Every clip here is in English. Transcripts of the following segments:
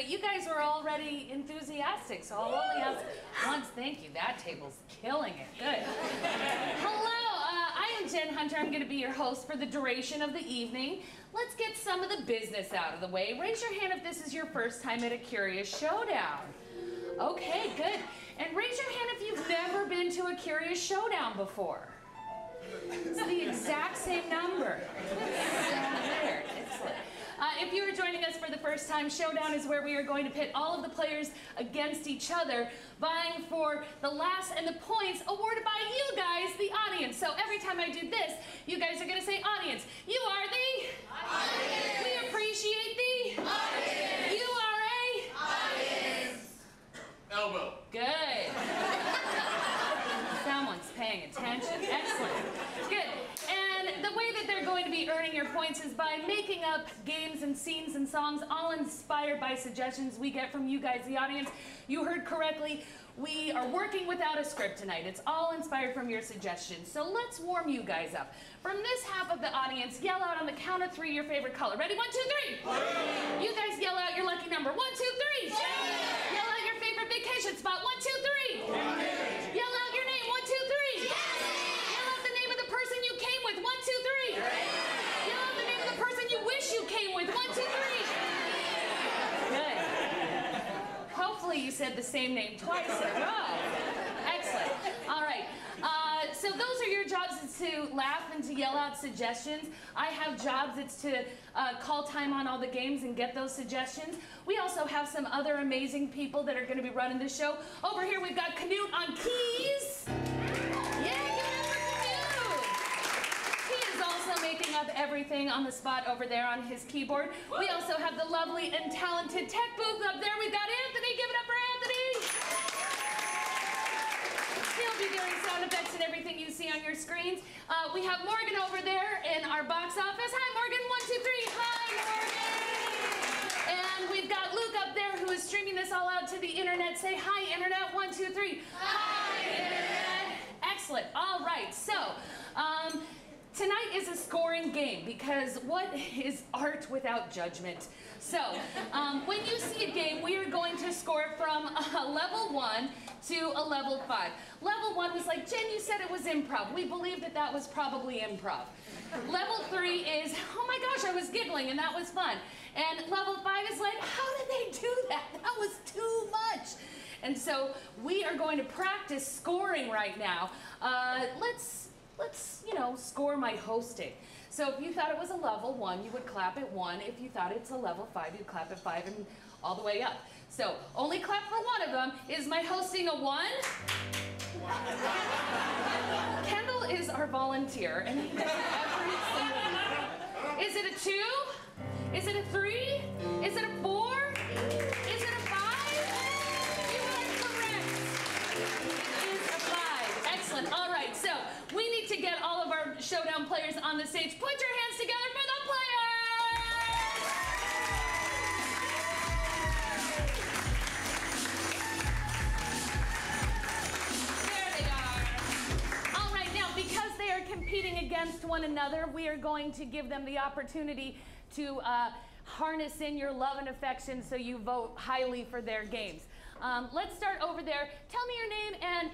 but you guys were already enthusiastic, so I'll only ask once. Thank you. That table's killing it. Good. Hello, I am Jenn Hunter. I'm going to be your host for the duration of the evening. Let's get some of the business out of the way. Raise your hand if this is your first time at a Curious Showdown. Okay, good. And raise your hand if you've never been to a Curious Showdown before. It's the exact same number. So weird. Excellent. If you are joining us for the first time, Showdown is where we are going to pit all of the players against each other, vying for the laughs and the points awarded by you guys, the audience. So every time I do this, you guys are going to say, audience, you are the audience. We appreciate the audience. You are a audience. Elbow. Good. Someone's paying attention. Excellent. Good. And the way that they're going to be earning your points is by making up games and scenes and songs, all inspired by suggestions we get from you guys, the audience. You heard correctly. We are working without a script tonight. It's all inspired from your suggestions. So let's warm you guys up. From this half of the audience, yell out on the count of 3 your favorite color. Ready? 1, 2, 3. You guys yell out your lucky number. 1, 2, 3. Yell out your favorite vacation spot. 1, 2, 3. Yell out your name. 1, 2, 3. Yell out the name of the person you came with. 1, 2, 3. Yell out the name of the person you wish you came with. 1, 2, 3. Good. Hopefully you said the same name twice in a row. Excellent. All right. So those are your jobs, is to laugh and to yell out suggestions. I have jobs, it's to call time on all the games and get those suggestions. We also have some other amazing people that are going to be running the show. Over here we've got Canute on keys. Yeah, give it up for Canute. He is also making up everything on the spot over there on his keyboard. We also have the lovely and talented tech booth up there. We've got Anthony. Give it up for Anthony. He'll be doing sound effects and everything you see on your screens. We have Morgan over there in our box office. Hi, Morgan. 1, 2, 3. Hi, Morgan. And we've got Luke up there who is streaming this all out to the internet. Say hi, internet. 1, 2, 3. Hi, internet. Excellent. All right. So, tonight is a scoring game because what is art without judgment? So, when you see a game, we are going to score from a level 1 to a level 5. Level 1 was like, Jen, you said it was improv. We believe that that was probably improv. Level 3 is, oh my gosh, I was giggling and that was fun. And level 5 is like, how did they do that? That was too much. And so we are going to practice scoring right now. Let's score my hosting. So if you thought it was a level 1, you would clap at 1. If you thought it's a level 5, you'd clap at 5 and all the way up. So only clap for one of them. Is my hosting a 1? Kendall is our volunteer, and he does every single thing. Is it a 2? Is it a 3? Is it a 4? Is it a 5? You are correct. It is a 5. Excellent. All right, so we need to get all of our Showdown players on the stage. Put your hands together for the players! Competing against one another, we are going to give them the opportunity to harness in your love and affection so you vote highly for their games. Let's start over there. Tell me your name and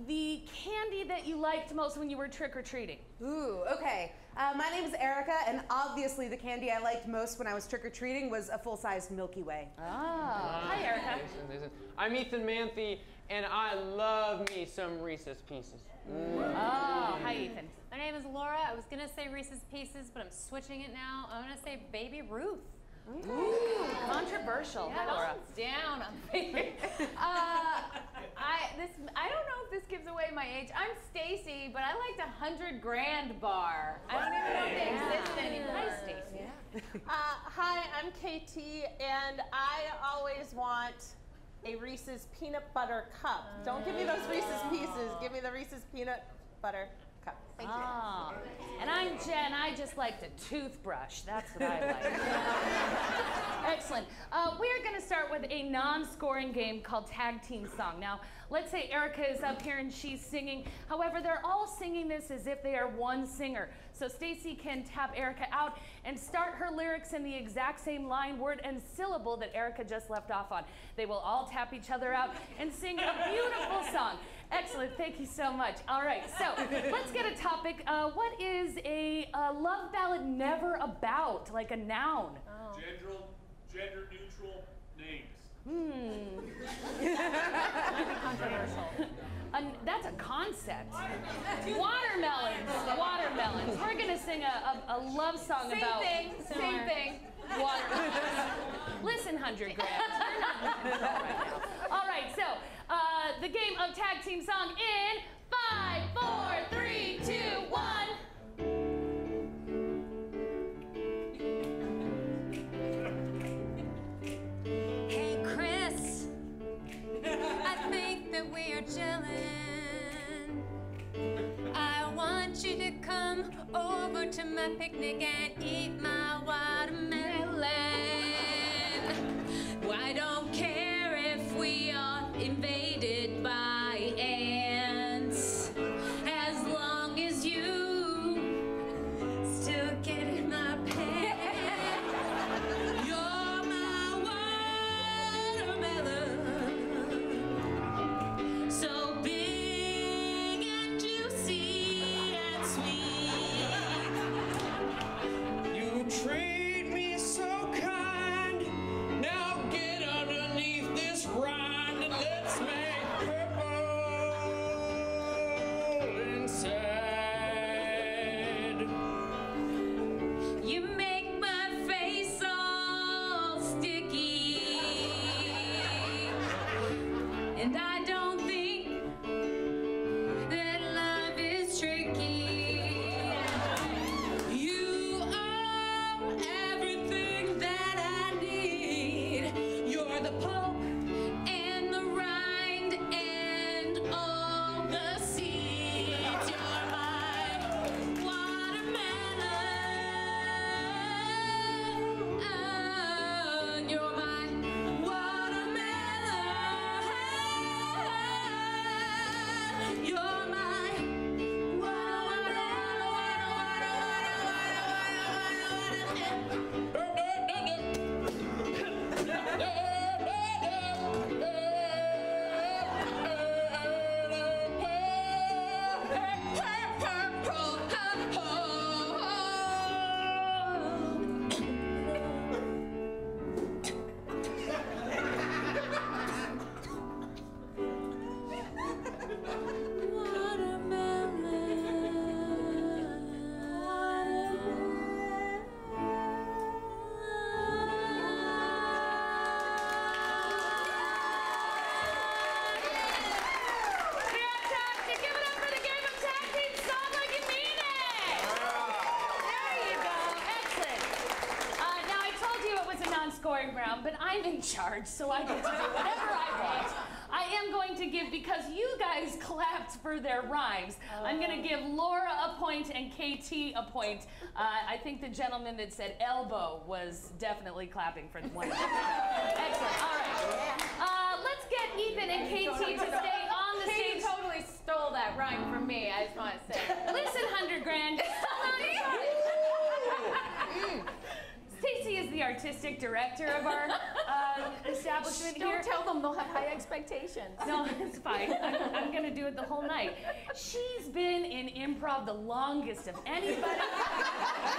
the candy that you liked most when you were trick-or-treating. Ooh, okay. My name is Erica, and obviously the candy I liked most when I was trick-or-treating was a full-sized Milky Way. Oh. Hi, Erica. Listen. I'm Ethan Manthey, and I love me some Reese's Pieces. Oh, hi, Ethan. My name is Laura. I was going to say Reese's Pieces, but I'm switching it now. I'm going to say Baby Ruth. Ooh, controversial. Yeah, Hi, Laura. Down on Baby. I don't know if this gives away my age. I'm Stacey, but I liked 100 Grand bar. I don't even know if they exist anymore. Hi, Stacey. Yeah. Hi, I'm KT, and I always want a Reese's peanut butter cup. Don't give me those Reese's Pieces. Give me the Reese's peanut butter cup. Thank you. And I'm Jen. I just liked a toothbrush. That's what I like. Excellent. We're going to start with a non-scoring game called Tag Team Song. Now, let's say Erica is up here and she's singing. However, they're all singing this as if they are one singer. So Stacey can tap Erica out and start her lyrics in the exact same line, word, and syllable that Erica just left off on. They will all tap each other out and sing a beautiful song. Excellent, thank you so much. All right, so let's get a topic. What is a love ballad never about, like a noun? Oh. Gender neutral names. Controversial. That's a concept. Watermelons. We're gonna sing a love song about. Same thing. Water. Listen, 100 grand. You're not in control right now. All right, so the game of Tag Team Song in 5, 4, 3, 2, 1. Hey Chris, I think that we are chillin'. I want you to come over to my picnic and eat my watermelon. Well, I don't care if we are invaded by ants, as long as you still get in my pants. You're my watermelon, so big and juicy and sweet. You treat me so kind. Now get underneath this rind and let's make purple inside. You make my face all sticky, and I don't think that love is tricky. You are everything that I need. You're the pulp and the rind and all the seeds. You're my watermelon. You're my watermelon. You're my Fantastic! Give it up for the game of Tag Team Song like you mean it! There you go. Excellent. Now, I told you it was a non-scoring round, but I'm in charge, so I get to do whatever I want. I am going to give, because you guys clapped for their rhymes, I'm going to give Laura a point and KT a point. I think the gentleman that said elbow was definitely clapping for the one. Excellent. All right. Let's get Ethan and KT to stay on the Katie stage. totally stole that rhyme from me, I just want to say. Listen, 100 grand. Stacey is the artistic director of our establishment here. Don't tell them, they'll have high expectations. No, it's fine. I'm going to do it the whole night. She's been in improv the longest of anybody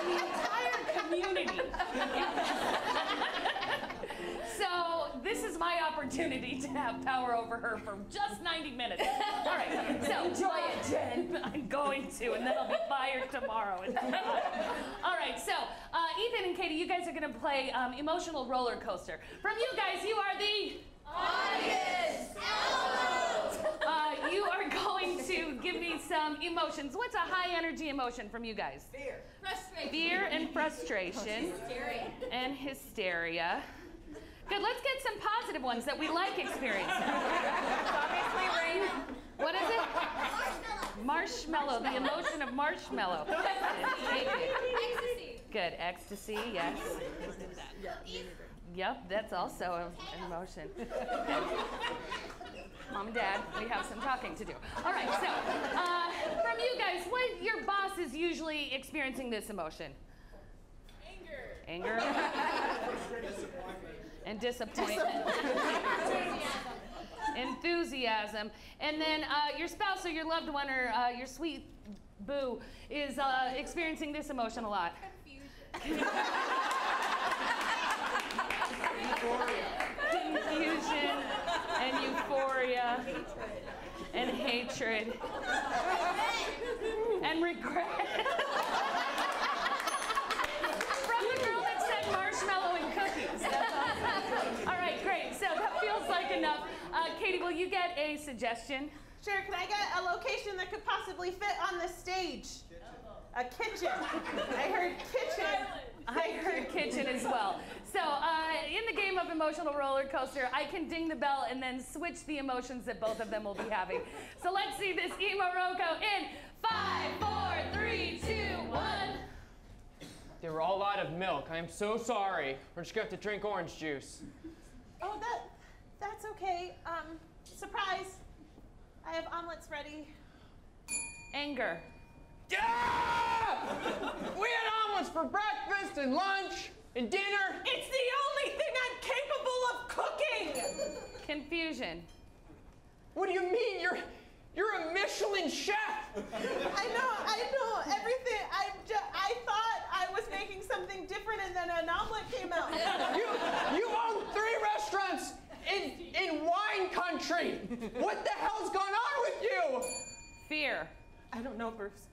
in the entire community. So this is my opportunity to have power over her for just 90 minutes. All right, so enjoy it, Jen. I'm going to, and then I'll be fired tomorrow. All right, so Ethan and Katie, you guys are going to play emotional roller coaster. From you guys, you are the audience. You are going to give me some emotions. What's a high energy emotion from you guys? Fear. Frustration. Fear and frustration. Hysteria. And hysteria. Good, let's get some positive ones that we like experiencing. Obviously, rain. What is it? Marshmallow, the emotion of marshmallow. Ecstasy. Good, ecstasy, yes. Yep, that's also an emotion. Mom and Dad, we have some talking to do. All right, so from you guys, what your boss is usually experiencing this emotion? Anger. And disappointment. Enthusiasm. And then your spouse or your loved one or your sweet boo is experiencing this emotion a lot. Confusion and euphoria and hatred and regret. From the girl that said marshmallow and cookies. That's awesome. All right, great. So that feels like enough. Katie, will you get a suggestion? Sure, can I get a location that could possibly fit on the stage? A kitchen. I heard kitchen. I heard kitchen as well. So in the game of emotional roller coaster, I can ding the bell and then switch the emotions that both of them will be having. So let's see this emo Roko in 5, 4, 3, 2, 1. They were all out of milk. I am so sorry. We're just going to have to drink orange juice. Oh, that's okay. Surprise. I have omelets ready. Anger. Yeah! We had omelets for breakfast and lunch and dinner. It's the only thing I'm capable of cooking! Confusion. What do you mean? You're a Michelin chef. I know, everything. I thought I was making something different and then an omelet came out. You own 3 restaurants in wine country. What the hell's going on with you? Fear. I don't know, Bruce.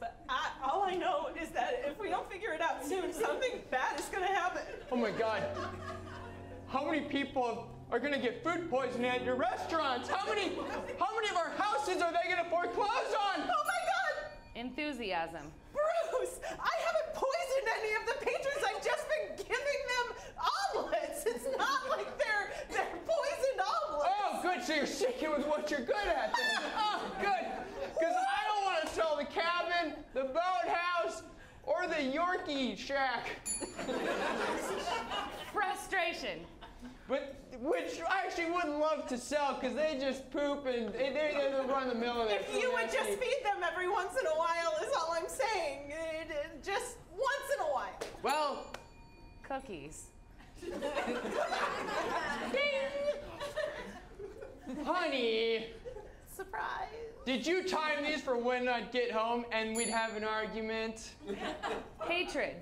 But all I know is that if we don't figure it out soon, something bad is going to happen. Oh my God. How many people are going to get food poisoning at your restaurants? How many of our houses are they going to foreclose on? Oh my God! Enthusiasm. Bruce, I haven't poisoned any of the patrons. I've just been giving them omelets. It's not like they're poisoned omelets. Oh, good. So you're sticking with what you're good at then. Oh, good. Because I don't want to sell the cabin, the boathouse, or the Yorkie shack. Frustration. But which I actually would love to sell because they just poop and they run the mill of it. If you would just feed them every once in a while is all I'm saying. Just once in a while. Well, Cookies. honey, Surprise. did you time these for when I'd get home and we'd have an argument? Hatred.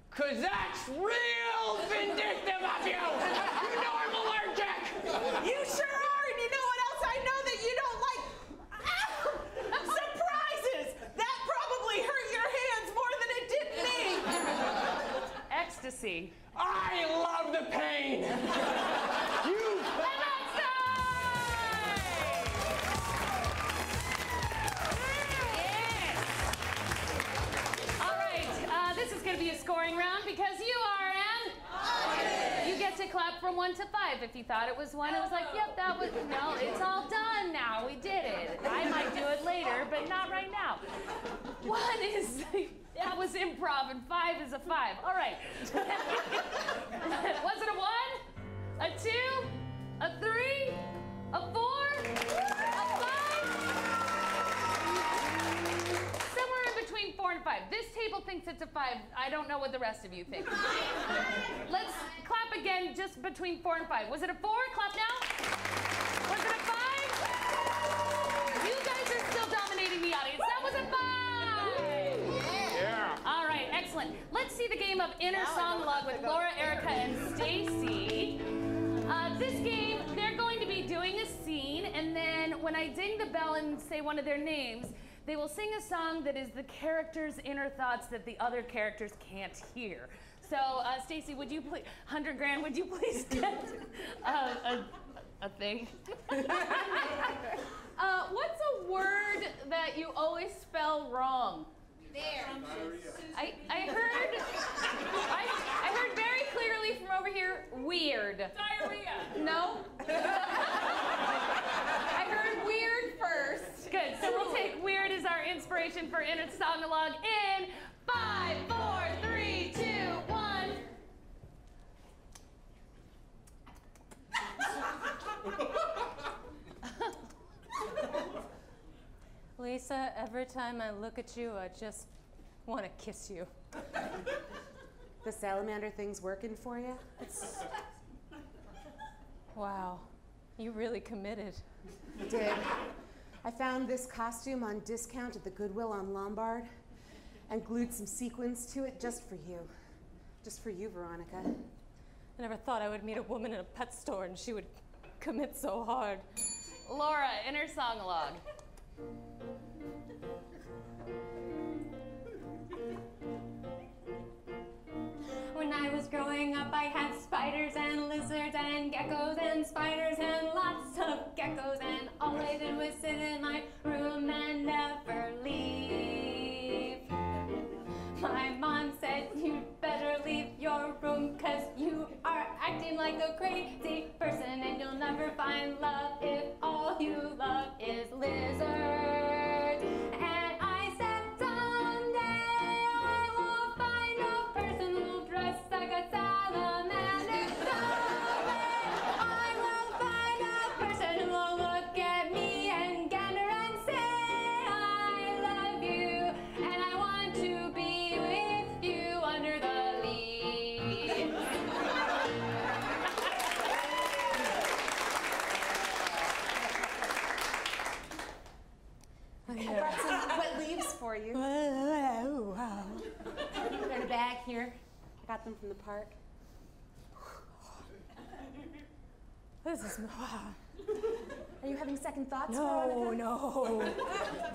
Cause that's real vindictive of you! You know I'm allergic! You sure are, and you know what else I know that you don't like? Surprises! That probably hurt your hands more than it did me! Ecstasy. I love the pain! You... This is going to be a scoring round because you are you get to clap from 1 to 5. If you thought it was 1, it was like, yep, that was, no, it's all done now. We did it. I might do it later, but not right now. 1 is, that was improv, and 5 is a 5. All right. Was it a 1? A 2? A 3? A 4? A 5? Between 4 and 5. This table thinks it's a 5. I don't know what the rest of you think. Let's clap again just between 4 and 5. Was it a 4? Clap now. Was it a 5? You guys are still dominating the audience. That was a 5. Yeah. All right, excellent. Let's see the game of Inner Song Log with Laura, Erica, and Stacey. This game, they're going to be doing a scene, and then when I ding the bell and say one of their names, they will sing a song that is the character's inner thoughts that the other characters can't hear. So, Stacey, would you please, 100 grand, would you please get a thing? What's a word that you always spell wrong? There. I heard very clearly from over here, weird. Diarrhea. No? I heard weird first. Good, so we'll take weird as our inspiration for Inner Song-a-log in 5, 4, 3, 2, 1. Every time I look at you, I just want to kiss you. The salamander thing's working for you? Wow, you really committed. I did. I found this costume on discount at the Goodwill on Lombard and glued some sequins to it just for you. Just for you, Veronica. I never thought I would meet a woman in a pet store and she would commit so hard. Laura, inner song-a-log. When I was growing up, I had spiders and lizards and geckos and spiders and lots of geckos, and all I did was sit in my room and never leave. My mom said, you'd better leave your room 'cause you are acting like a crazy person and you'll never find love if all you love is lizards. And I said, someday I will find a person who'll dress like a salamander. Someday I will find a person who will look at me and gander and say, I love you and I want to be with you under the leaves. I brought some wet leaves for you. Wow. They're in a bag here. I got them from the park. This is, wow. Are you having second thoughts, No, Veronica?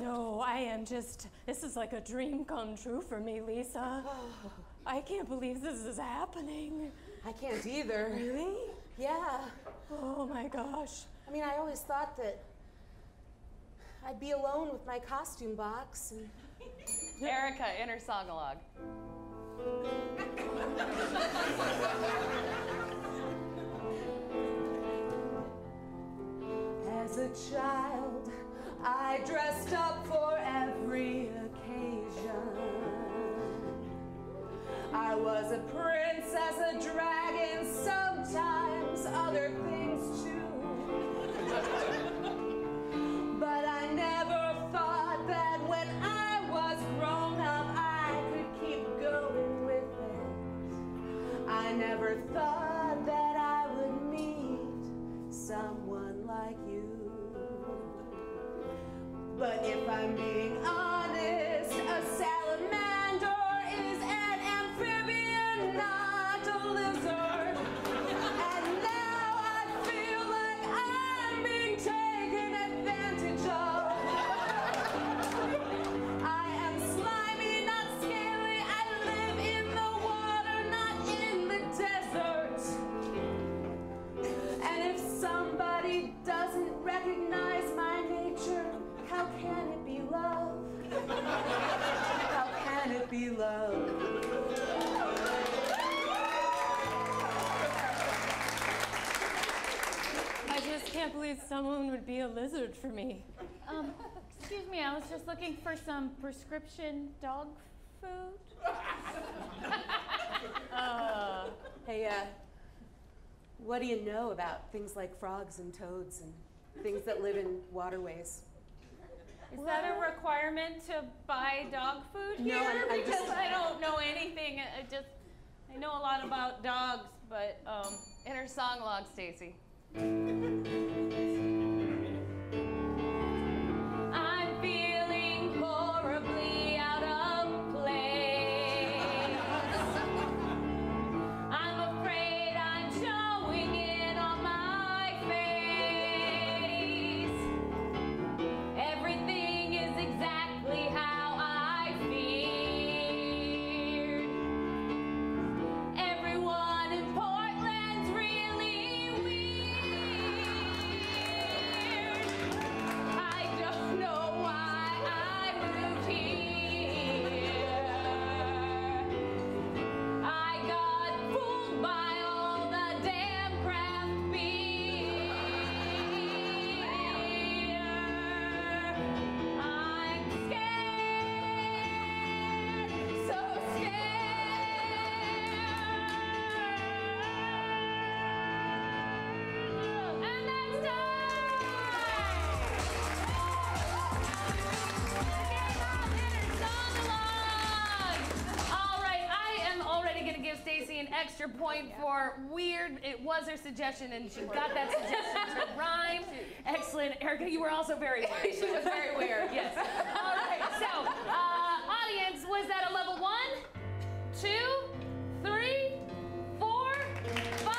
no, I am just, this is like a dream come true for me, Lisa. I can't believe this is happening. I can't either. Really? Yeah. Oh my gosh. I mean, I always thought that I'd be alone with my costume box. And Erica, inner song-a-log. as a child, I dressed up for every occasion. I was a princess, a dragon, sometimes other things too. But I never thought that when I was grown up, I could keep going with it. I never thought that I would meet someone like you. But if I'm being honest, a salamander is an amphibian, not a lizard. And now I feel like I'm being taken advantage of. I am slimy, not scaly. I live in the water, not in the desert. And if somebody doesn't recognize my nature, how can it be love? How can it be love? I just can't believe someone would be a lizard for me. Excuse me, I was just looking for some prescription dog food. Hey, what do you know about things like frogs and toads and things that live in waterways? Is that a requirement to buy dog food No, here? I Because just- I don't know anything. I know a lot about dogs, but Inner song log, Stacey. I'm feeling horribly out of place. I'm afraid I'm showing it on my face. Everything is exactly how I feared. Everyone in Portland's really weird. extra point for weird. It was her suggestion, and she got that suggestion to rhyme. Excellent. Erica, you were also very weird. She was very weird. Yes. All right, so, audience, was that a level 1, 2, 3, 4, 5? 5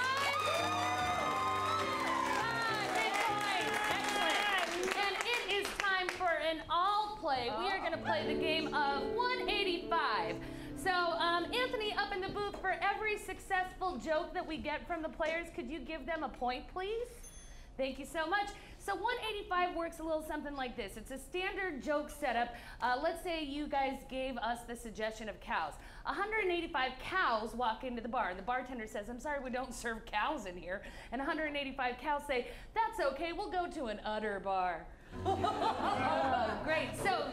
big points. Excellent. And it is time for an all play. We are going to play the game of 185. So, Anthony, up in the booth, for every successful joke that we get from the players, could you give them a point, please? Thank you so much. So 185 works a little something like this. It's a standard joke setup. Let's say you guys gave us the suggestion of cows. 185 cows walk into the bar. The bartender says, I'm sorry, we don't serve cows in here. And 185 cows say, that's okay, we'll go to an udder bar. Great. So,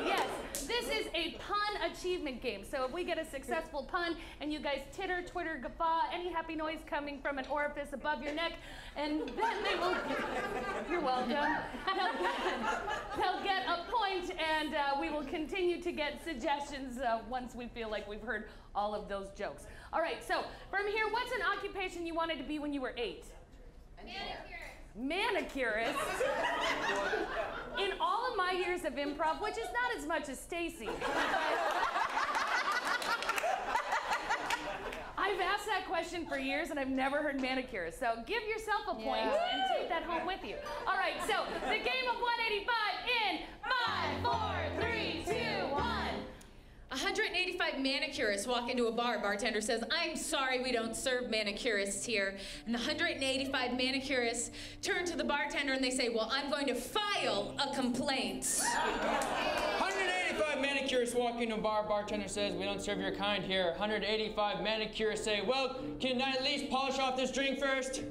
yes, this is a pun achievement game. So if we get a successful pun and you guys titter, twitter, guffaw, any happy noise coming from an orifice above your neck, and then they will, you're welcome, they'll get a point, and we will continue to get suggestions once we feel like we've heard all of those jokes. All right, so from here, what's an occupation you wanted to be when you were 8? Manicurist. In all of my years of improv, which is not as much as Stacey, I've asked that question for years and I've never heard manicurist. So give yourself a point and take that home with you. All right, so the game of 185 in 5, 4, 3, 2, 1. 185 manicurists walk into a bar. Bartender says, I'm sorry, we don't serve manicurists here. And the 185 manicurists turn to the bartender and they say, well, I'm going to file a complaint. 185 manicurists walk into a bar. Bartender says, we don't serve your kind here. 185 manicurists say, well, can I at least polish off this drink first?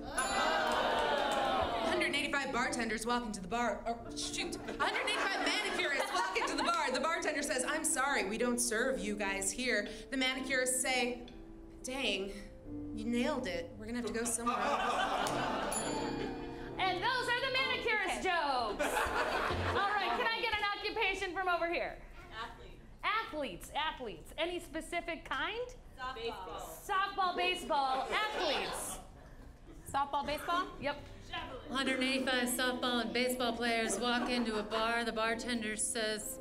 185 bartenders walk into the bar. Oh, shoot. 185 manicurists walk into the bar. The bartender says, I'm sorry, we don't serve you guys here. The manicurists say, dang, you nailed it. We're gonna have to go somewhere else. And those are the manicurist jokes. All right, can I get an occupation from over here? Athletes. Any specific kind? Softball, baseball, athletes. Softball, baseball? Yep. 185 softball and baseball players walk into a bar. The bartender says,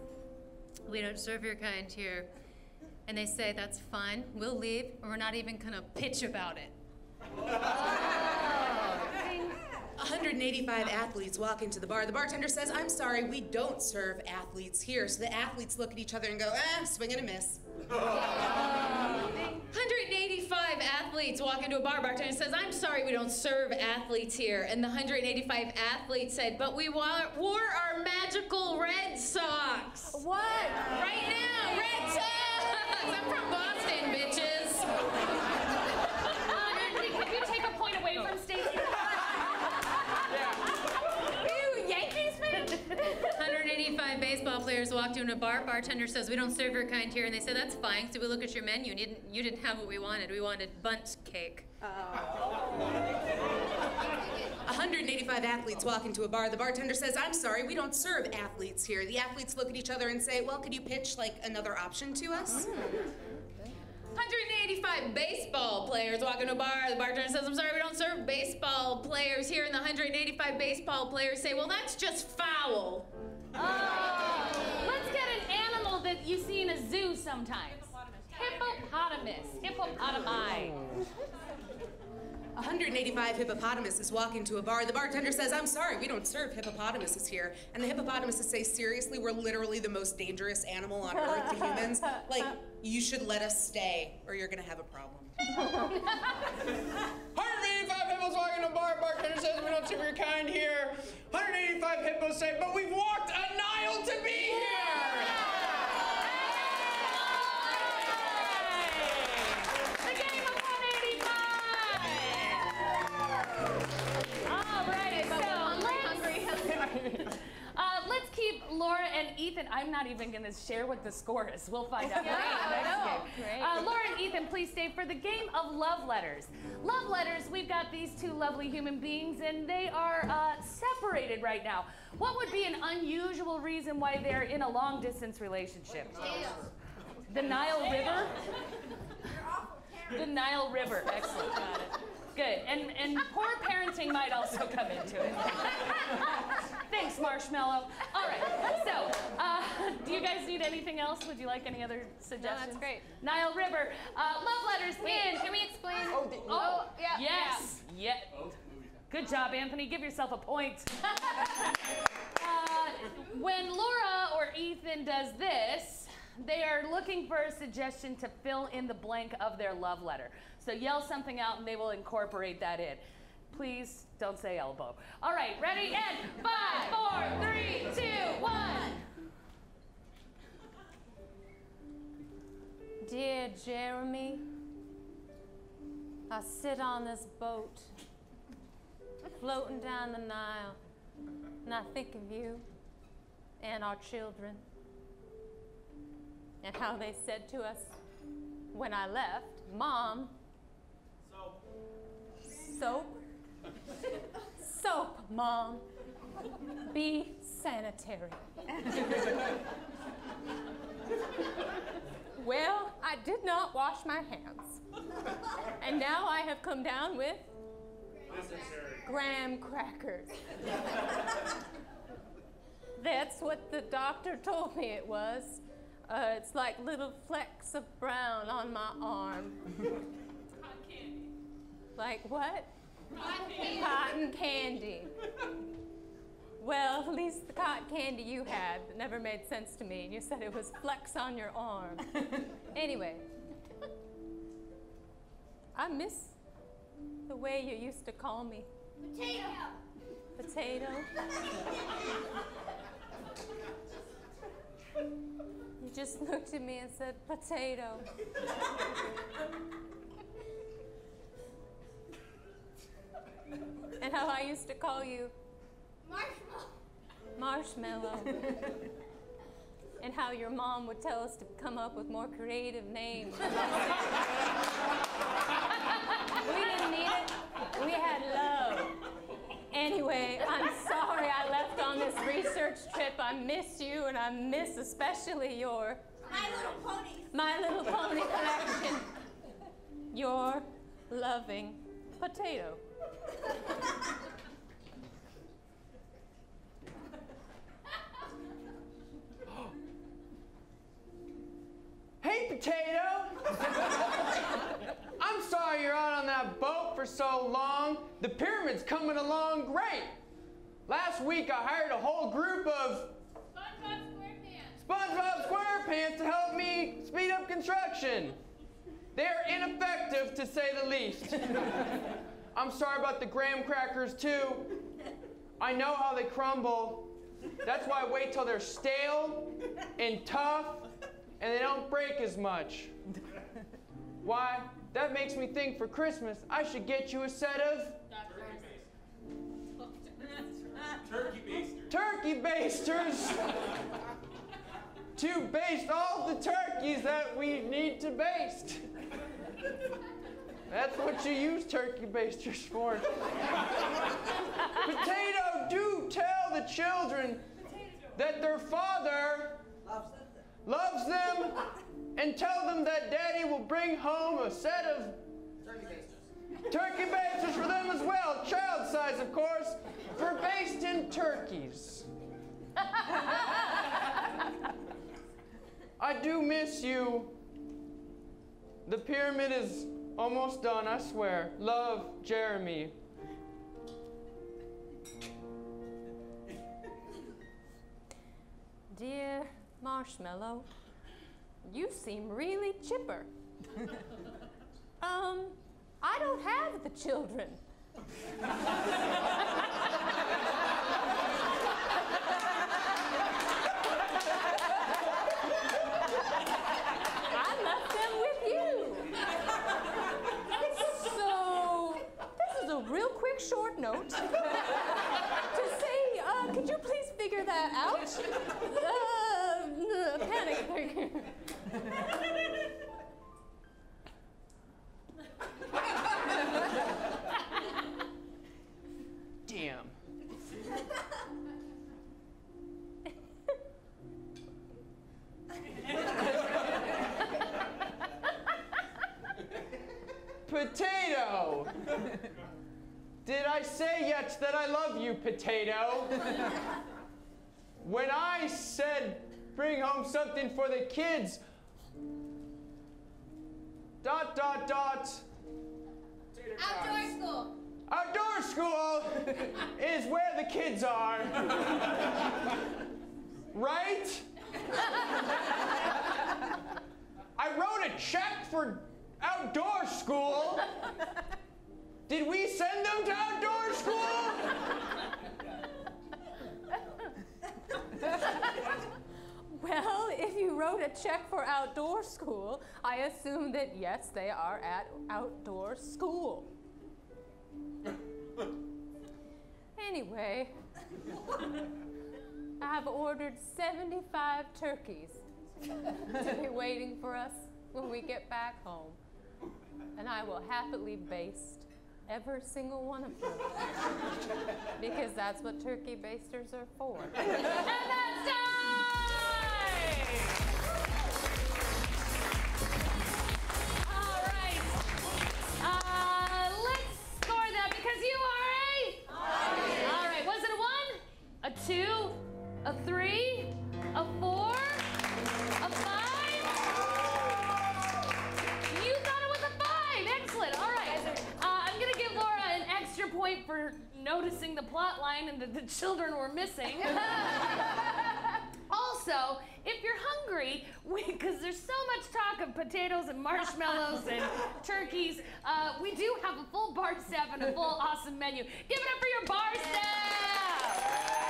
we don't serve your kind here. And they say, that's fine, we'll leave, or we're not even gonna pitch about it. 185 athletes walk into the bar. The bartender says, I'm sorry, we don't serve athletes here. So the athletes look at each other and go, swing and a miss. 185 athletes walk into a bar. Bartender says, I'm sorry, we don't serve athletes here. And the 185 athletes said, but we wore our magical red socks. What? Right now, red socks! I'm from Boston, bitches. Could you take a point away from Stacey? You Yankees fan? 185 baseball players walked into a bar. Bartender says, we don't serve your kind here. And they say, that's fine. So we look at your menu. You didn't have what we wanted. We wanted bundt cake. 185 athletes walk into a bar. The bartender says, I'm sorry, we don't serve athletes here. The athletes look at each other and say, well, could you pitch like another option to us? 185 baseball players walk into a bar. The bartender says, I'm sorry, we don't serve baseball players here. And the 185 baseball players say, well, that's just foul. Let's get an animal that you see in a zoo sometimes. Hippopotamus. Hippopotami. 185 hippopotamuses walk into a bar. The bartender says, I'm sorry, we don't serve hippopotamuses here. And the hippopotamuses say, seriously, we're literally the most dangerous animal on earth to humans. Like, you should let us stay or you're gonna have a problem. 185 hippos walk into a bar. Bartender says, we don't serve your kind here. 185 hippos say, but we've walked a Nile to be here. The game of 185. All right, so let's keep Laura and Ethan. I'm not even going to share what the score is. We'll find out next game. Laura and Ethan, please stay for the game of love letters. Love letters, we've got these two lovely human beings, and they are separated right now. What would be an unusual reason why they're in a long-distance relationship? The Nile River? The Nile River. Excellent. Got it. Good. And poor parenting might also come into it. Thanks, Marshmallow. All right. So, do you guys need anything else? Would you like any other suggestions? No, that's great. Nile River. Love letters in. Can we explain? Yeah. Yes. Yeah. Good job, Anthony. Give yourself a point. When Laura or Ethan does this, they are looking for a suggestion to fill in the blank of their love letter. So yell something out and they will incorporate that in. Please don't say elbow. All right, ready? And 5, 4, 3, 2, 1. Dear Jeremy, I sit on this boat, floating down the Nile, and I think of you and our children, and how they said to us when I left, Mom, soap, Mom, be sanitary. Well, I did not wash my hands, and now I have come down with graham crackers. That's what the doctor told me it was. It's like little flecks of brown on my arm. Cotton candy. Like what? Cotton candy. Cotton candy. Well, at least the cotton candy you had never made sense to me. You said it was flecks on your arm. Anyway, I miss the way you used to call me. Potato. You just looked at me and said, potato. And how I used to call you Marshmallow. And how your mom would tell us to come up with more creative names. We didn't need it. We had love. Anyway, I'm sorry I left on this research trip. I miss you, and I miss especially your My Little Pony collection. Your loving potato. Hey, Potato! I'm sorry you're out on that boat for so long. The pyramid's coming along great. Last week I hired a whole group of SpongeBob SquarePants to help me speed up construction. They're ineffective, to say the least. I'm sorry about the graham crackers, too. I know how they crumble. That's why I wait till they're stale and tough and they don't break as much. Why? That makes me think for Christmas I should get you a set of Turkey basters. Turkey basters to baste all the turkeys that we need to baste. That's what you use turkey basters for. Potato, do tell the children that their father loves them, and tell them that Daddy will bring home a set of turkey basters for them as well, child size, of course, for basting turkeys. I do miss you. The pyramid is almost done, I swear. Love, Jeremy. Dear Marshmallow, you seem really chipper. I don't have the children. I left them with you. So, this is a real quick short note to say, could you please figure that out? Panic. Damn. say yet that I love you, potato. When I said bring home something for the kids, ... Outdoor school. Outdoor school is where the kids are. Right? I wrote a check for outdoor school. Did we send them to outdoor school? Well, if you wrote a check for outdoor school, I assume that yes, they are at outdoor school. Anyway, I've ordered 75 turkeys to be waiting for us when we get back home. And I will happily baste every single one of them. Because that's what turkey basters are for. And that's time! All right. Let's score that because you are all right, was it a 1, a 2, a 3, a 4, a 5? You thought it was a 5. Excellent. All right. I'm going to give Laura an extra point for noticing the plot line and that the children were missing. Also, if you're hungry, because there's so much talk of potatoes and marshmallows and turkeys, we do have a full bar staff and a full awesome menu. Give it up for your bar staff!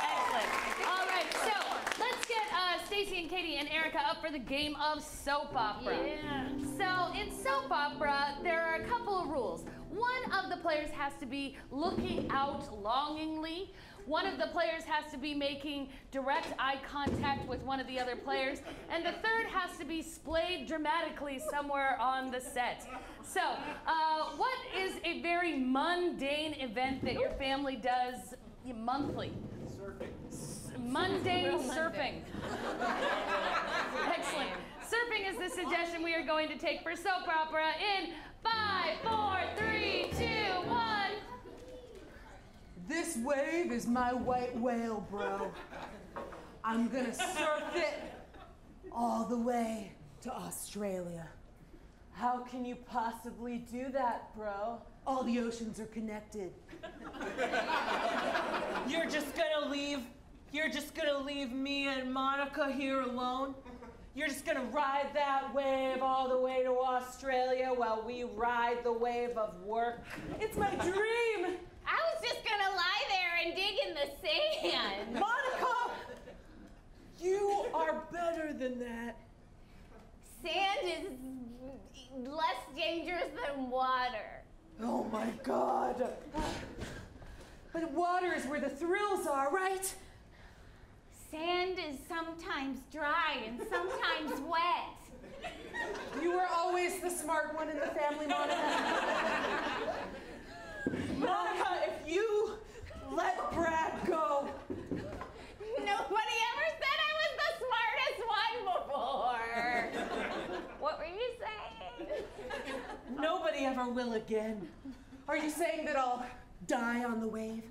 Excellent. All right, so let's get Stacey and Katie and Erica up for the game of soap opera. Yeah. So in soap opera, there are a couple of rules. One of the players has to be looking out longingly. One of the players has to be making direct eye contact with one of the other players, and the third has to be splayed dramatically somewhere on the set. So, what is a very mundane event that your family does monthly? Surfing. Mundane surfing. Excellent. Surfing is the suggestion we are going to take for soap opera in 5, 4, 3, 2, 1. This wave is my white whale, bro. I'm gonna surf it all the way to Australia. How can you possibly do that, bro? All the oceans are connected. You're just gonna leave me and Monica here alone? You're just gonna ride that wave all the way to Australia while we ride the wave of work? It's my dream! I was just gonna lie there and dig in the sand. Monica! You are better than that. Sand is less dangerous than water. Oh my God. But water is where the thrills are, right? Sand is sometimes dry and sometimes wet. You were always the smart one in the family, Monica. Monica, if you let Brad go. Nobody ever said I was the smartest one before. What were you saying? Nobody ever will again. Are you saying that I'll die on the wave?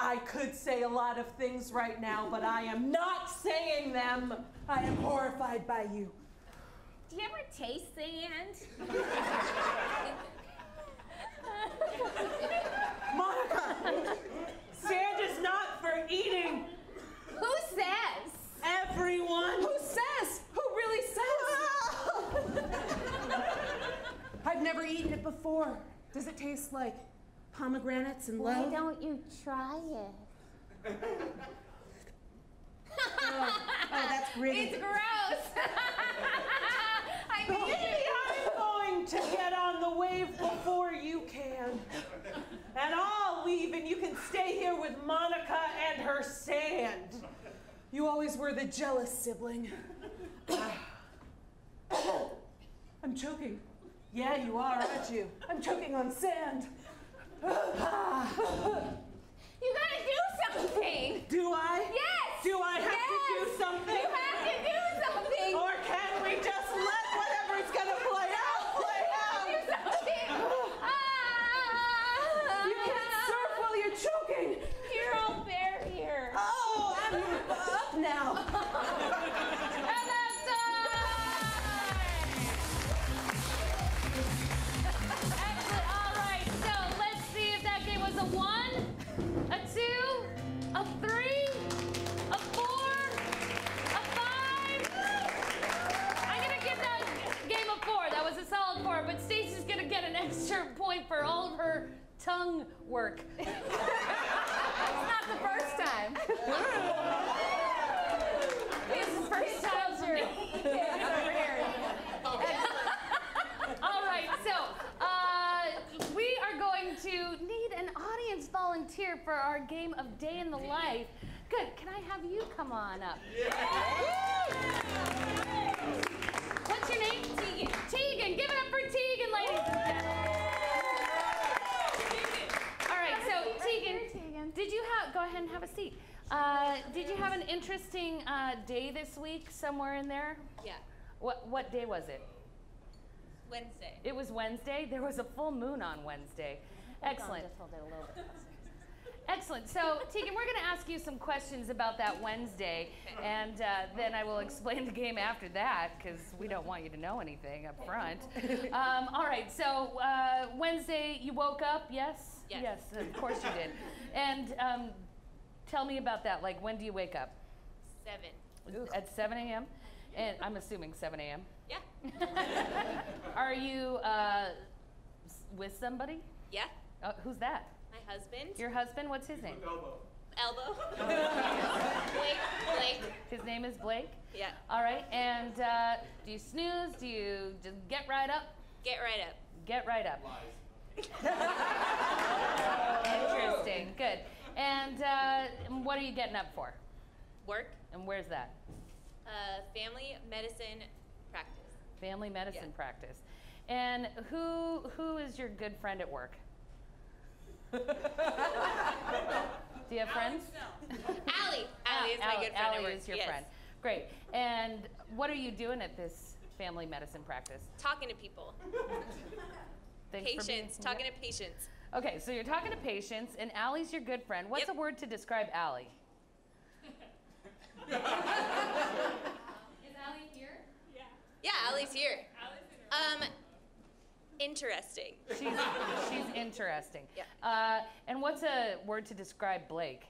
I could say a lot of things right now, but I am not saying them. I am horrified by you. Do you ever taste sand? Monica! Sand is not for eating! Who says? Everyone! Who says? Who really says? I've never eaten it before. Does it taste like pomegranates and love? Why don't you try it? Oh, that's gritty. It's gross. Maybe I'm going to get on the wave before you can. And I'll leave and you can stay here with Monica and her sand. You always were the jealous sibling. I'm choking. Yeah, you are, aren't you? I'm choking on sand. You gotta do something. Do I? Yes. Do I have to do something? You have to do something. Or can we just let whatever's gonna play out, play out? Do something. You can surf work. It's not the first time. It's the first time for me. Over here. All right, so we are going to need an audience volunteer for our game of Day in the Life. Good. Can I have you come on up? What's your name? Tegan. Tegan. Give it up for Tegan, ladies and gentlemen. All right, so Tegan, did you have? Go ahead and have a seat. Did you have an interesting day this week somewhere in there? Yeah. What day was it? Wednesday. It was Wednesday. There was a full moon on Wednesday. Excellent. Just hold it a little bit closer. Excellent. So, Tegan, we're going to ask you some questions about that Wednesday, and then I will explain the game after that, because we don't want you to know anything up front. All right. So, Wednesday, you woke up, yes? Yes. Yes, of course you did. And tell me about that. Like, when do you wake up? 7. At 7 a.m.? And I'm assuming 7 a.m. Yeah. Are you with somebody? Yeah. Who's that? My husband. Your husband? What's his name? Elbow. Blake. His name is Blake? Yeah. All right. And do you snooze? Do you just get right up? Get right up. Get right up. Interesting. Good. And what are you getting up for? Work. And where's that? Family medicine practice. Family medicine practice. And who is your good friend at work? Do you have friends? Allie. Allie is my good friend at work. Allie is your Yes. friend. Great. And what are you doing at this family medicine practice? Talking to people. Thanks for being- Patients. Talking to patients. Okay, so you're talking to patients, and Allie's your good friend. What's a word to describe Allie? Is Allie here? Yeah, Allie's here. Interesting. She's interesting. Yeah. And what's a word to describe Blake?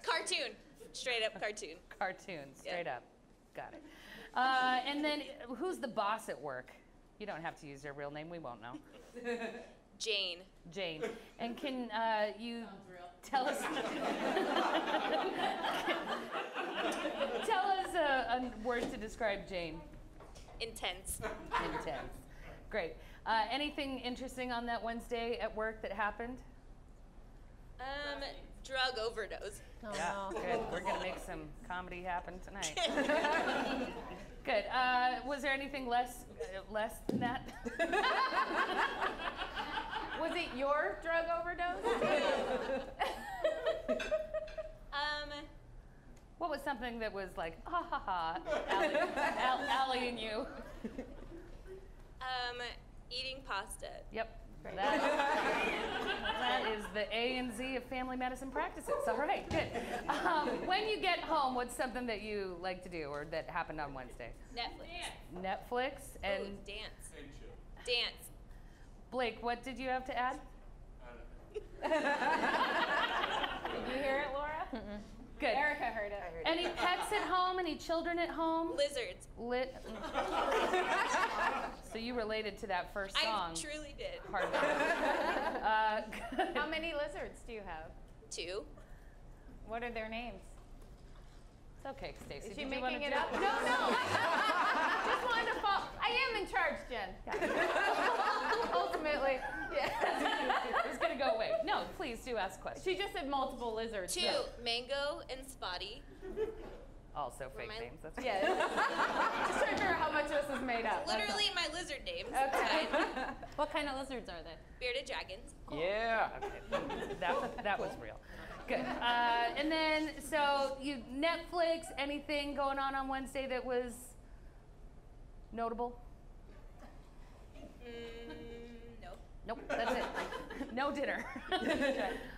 Cartoon. Straight up cartoon. Cartoon, straight Yeah. up. Got it. And then who's the boss at work? You don't have to use their real name. We won't know. Jane. Jane. And can you tell us tell us a word to describe Jane? Intense. Intense. Great. Anything interesting on that Wednesday at work that happened? Drug overdose. Oh, Yeah. no. Good. We're gonna make some comedy happen tonight. Good. Was there anything less than that? Was it your drug overdose? What was something that was like, ha ha ha, Allie and you? Eating pasta. Yep. That is the A and Z of family medicine practices. All right, good. When you get home, what's something that you like to do or that happened on Wednesday? Netflix and Ooh, dance. Dance. Blake, what did you have to add? Did you hear it, Laura? Good. Erica heard it. Any pets at home? Any children at home? Lizards. So you related to that first song. I truly did. Hard. How many lizards do you have? 2. What are their names? It's okay, Stacey. Is she Did you wanna making it do up? No. Just wanted to follow. I am in charge, Jen. Ultimately. Yeah. It's gonna go away. No, please do ask questions. She just said multiple lizards. 2. Mango and Spotty. Also fake names. That's okay. Yeah. Just trying to figure out how much this is made up. Literally my lizard names. Okay. What kind of lizards are they? Bearded dragons. Yeah. Okay. That was real. Good. And then, so you Netflix, anything going on Wednesday that was notable? No. Nope, that's it. No dinner.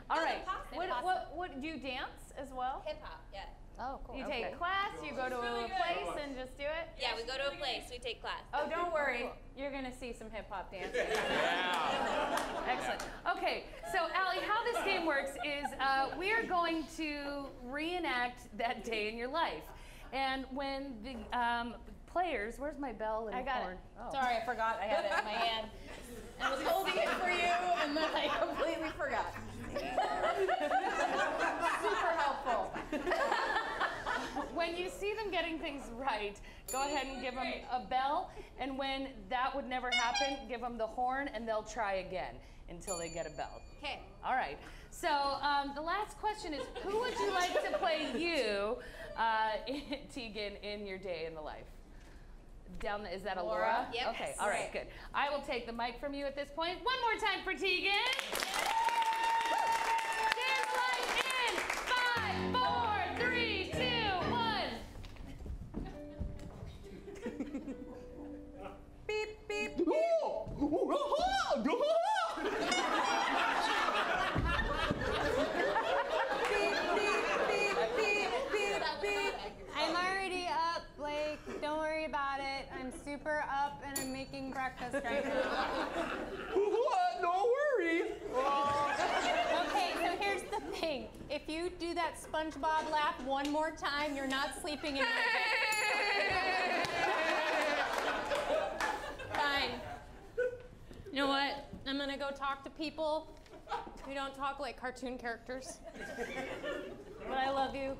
All right. What do you dance as well? Hip hop, yeah. Oh, cool. You Okay. take class, you go to a place and just do it? Yeah, we go to a place, we take class. Oh, don't worry. You're going to see some hip hop dancing. Excellent. Okay, so Allie, how this game works is we are going to reenact that day in your life. And when the players, where's my bell and I got horn? it. Oh. Sorry, I forgot I had it in my hand. I was holding it for you, and then I completely forgot. Super helpful. When you see them getting things right, go ahead and give them a bell, and when that would never happen, give them the horn, and they'll try again until they get a bell. Okay. All right. So the last question is, who would you like to play you, Tegan, in your day in the life? Is that a Laura? Yep. Okay. All right. Good. I will take the mic from you at this point. One more time for Tegan. Dance light in 5, 4, 3, 2, 1. Beep, beep, beep. I'm already up, Blake. Don't worry about it. I'm super up and I'm making breakfast right now. What? Don't worry. Okay, so here's the thing. If you do that SpongeBob laugh one more time, you're not sleeping in your bed. Fine. You know what? I'm gonna go talk to people. We don't talk like cartoon characters. But I love you.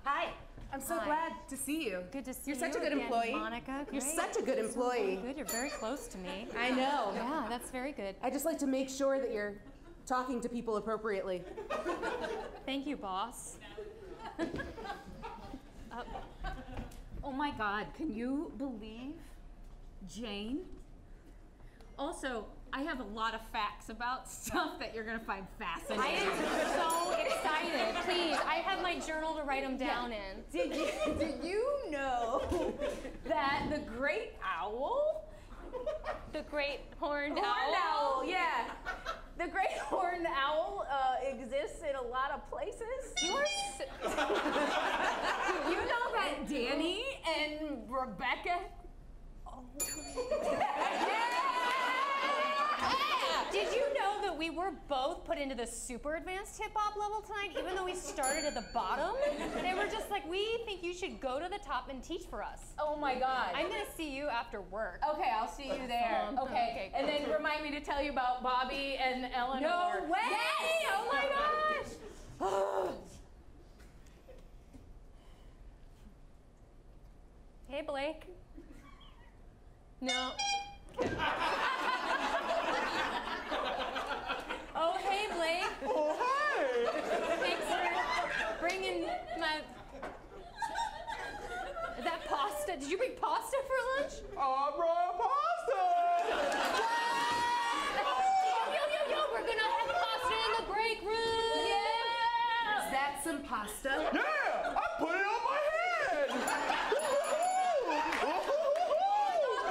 Hi. I'm so glad to see you. Good to see You're such you a good again, employee. Monica. You're Great. such a good employee. Good, you're very close to me. I know. Yeah, that's very good. I just like to make sure that you're talking to people appropriately. Thank you, boss. Oh my God, can you believe Jane? Also, I have a lot of facts about stuff that you're gonna find fascinating. I am so excited. Please, I have my journal to write them down in. Did you know that the great owl? The great horned Horned owl. owl, yeah. The great horned owl exists in a lot of places. You are You know that Danny and Rebecca? Did you know that we were both put into the super advanced hip-hop level tonight, even though we started at the bottom? They were just like, we think you should go to the top and teach for us. Oh my God. I'm gonna see you after work. Okay, I'll see you there. Okay. And then remind me to tell you about Bobby and Eleanor. No way! Yes! Oh my gosh! Hey, Blake. No. Oh, hey, Blake. Oh, hi. Thanks for bringing my... Is that pasta? Did you bring pasta for lunch? I brought pasta. Yo, we're gonna have pasta in the break room. Yeah! Is that some pasta? Yeah, I put it on my head.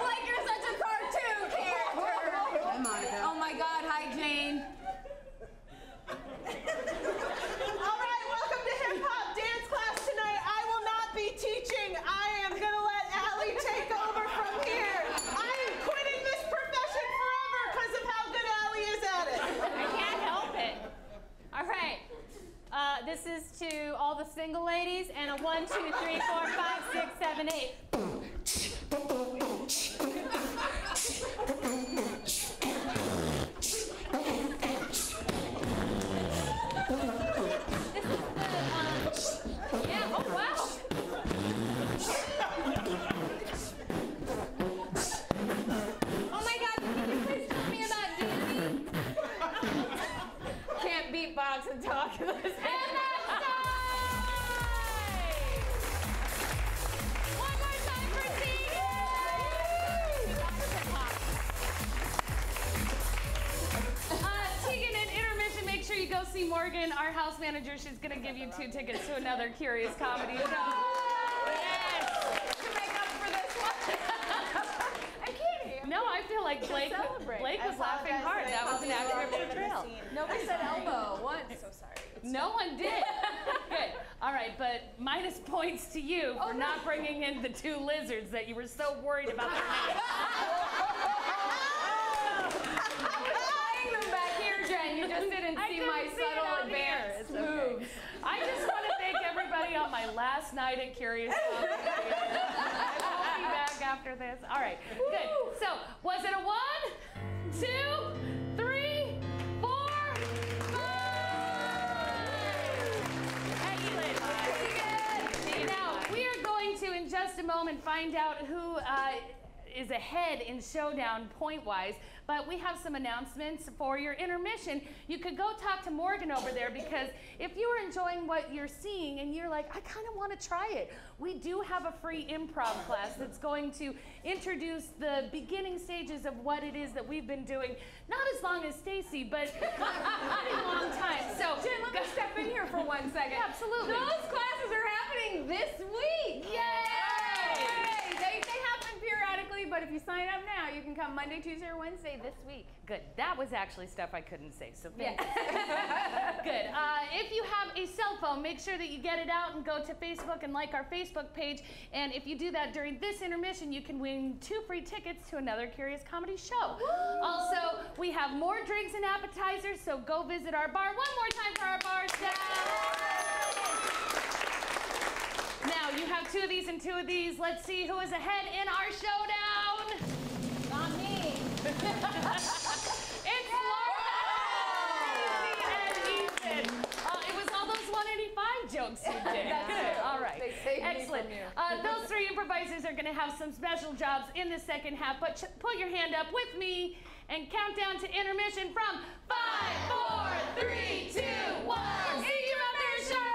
Like you're such a cartoon character. Hi, Monica. Oh my God, hi Jane. All right, welcome to hip hop dance class tonight. I will not be teaching. I am gonna let Allie take over from here. I am quitting this profession forever because of how good Allie is at it. I can't help it. All right. This is to all the single ladies, and a 1, 2, 3, 4, 5, 6, 7, 8. Yeah, oh wow. Oh my God, can you please tell me about Danny? Can't beatbox and talk at the same time. One more time for Tegan. Tegan, at intermission, make sure you go see Morgan, our house manager. She's going to give you 2 tickets to another Curious Comedy show. Yes! To make up for this one. I'm kidding. No, I feel like Blake was laughing hard. That was an accurate portrayal. Nobody said elbow once. So sorry. No one did. Good. All right, but minus points to you for not bringing in the 2 lizards that you were so worried about. Jen, you just didn't see my subtle advance moves. I just want to thank everybody on my last night at Curious Comedy. I won't be back talk after this. All right, good. So, was it a 1, 2, 3, 4, 5? Excellent. Now, we are going to, in just a moment, find out who is ahead in Showdown point-wise, but we have some announcements for your intermission. You could go talk to Morgan over there, because if you are enjoying what you're seeing and you're like, I kind of want to try it, we do have a free improv class that's going to introduce the beginning stages of what it is that we've been doing. Not as long as Stacey, but a pretty long time. So, Jen, let me step in here for 1 second. Yeah, absolutely. Those classes are happening this week. Yay! They happen periodically, but if you sign up now, you can come Monday, Tuesday, or Wednesday this week. Good. That was actually stuff I couldn't say, so thank you. Good. If you have a cell phone, make sure that you get it out and go to Facebook and like our Facebook page. And if you do that during this intermission, you can win 2 free tickets to another Curious Comedy show. Woo! Also, we have more drinks and appetizers, so go visit our bar. One more time for our bar staff. Now, you have 2 of these and 2 of these. Let's see who is ahead in our showdown. Not me. It's Laura and Ethan. It was all those 185 jokes you did. Good. All right. They saved Excellent. me from you. Those 3 improvisers are going to have some special jobs in the second half, but put your hand up with me and count down to intermission from 5, 4, 3, 2, 1. See you out there, Sharp!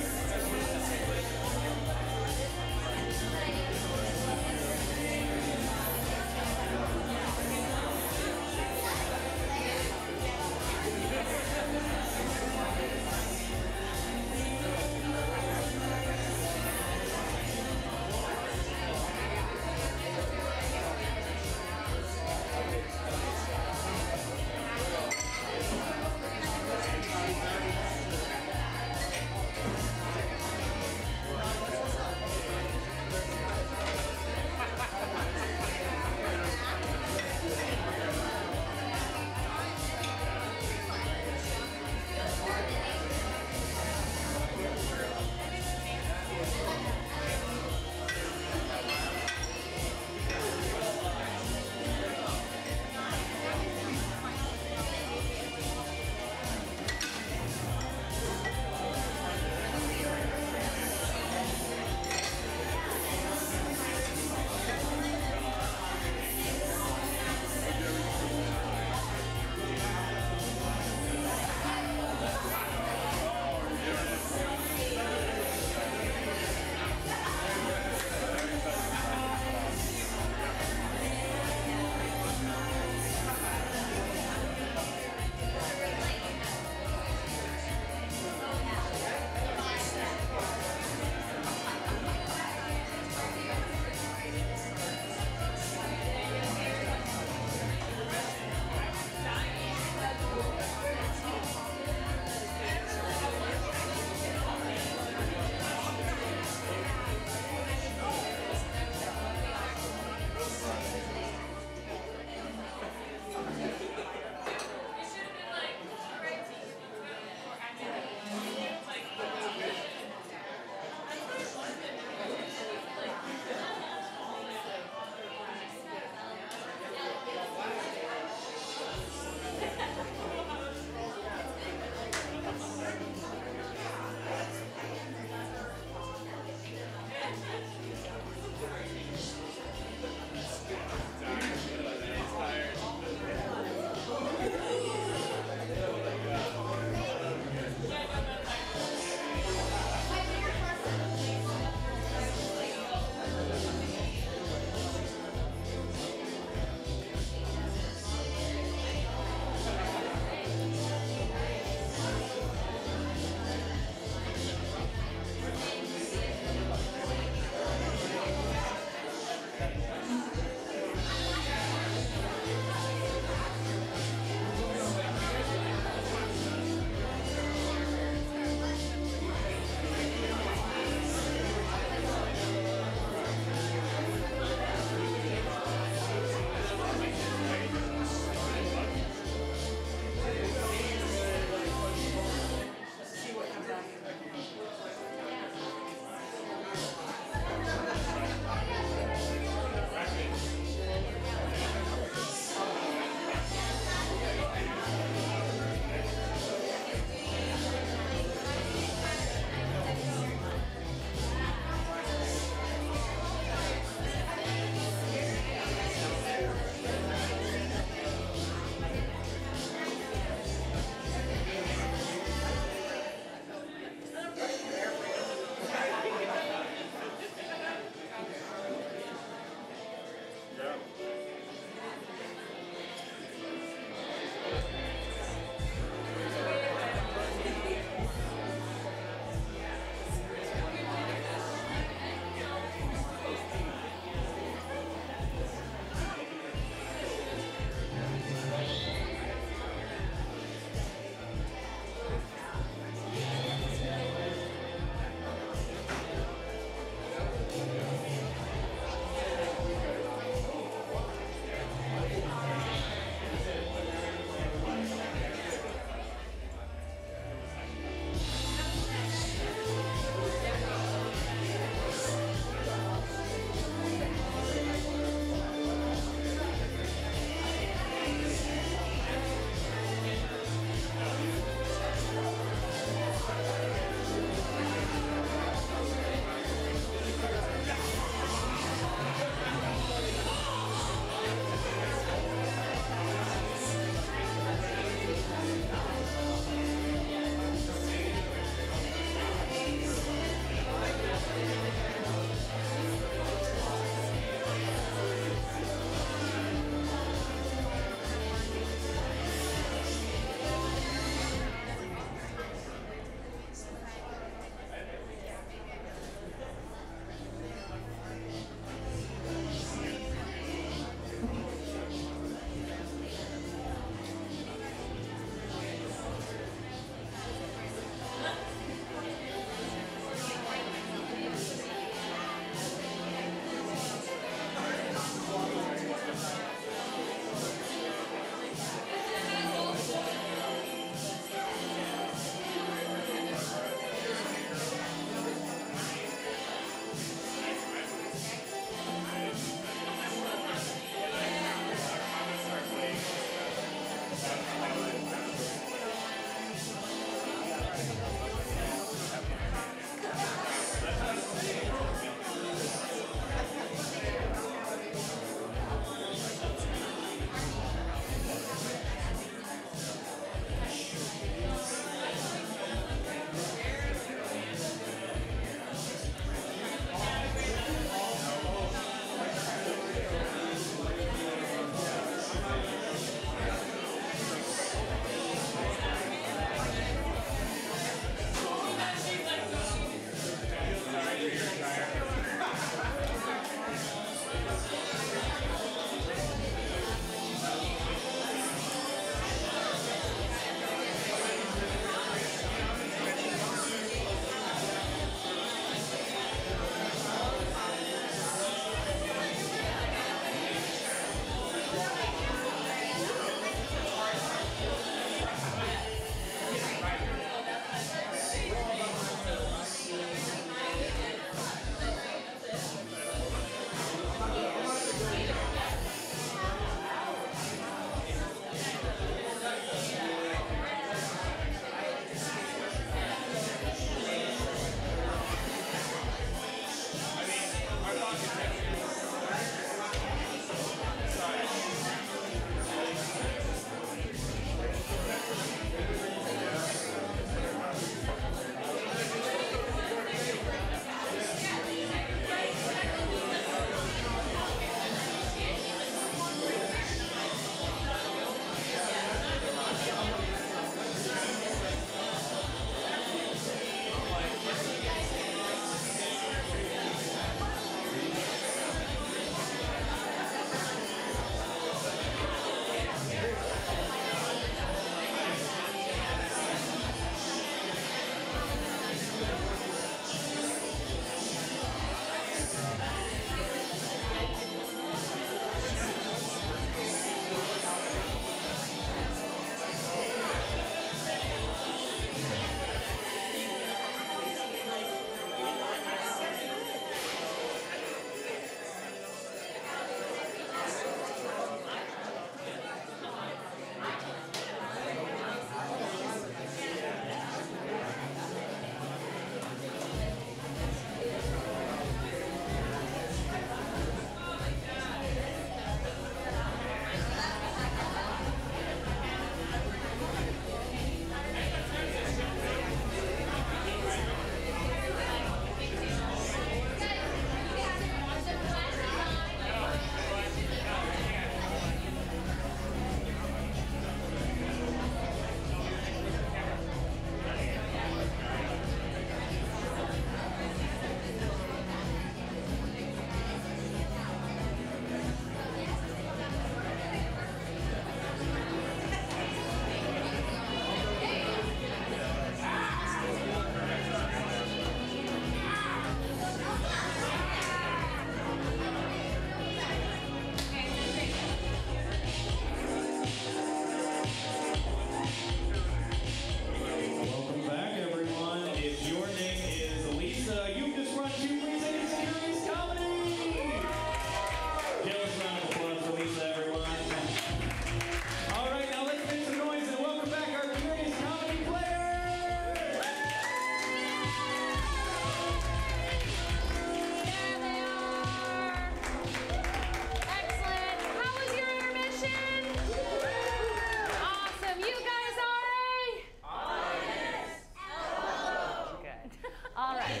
All right.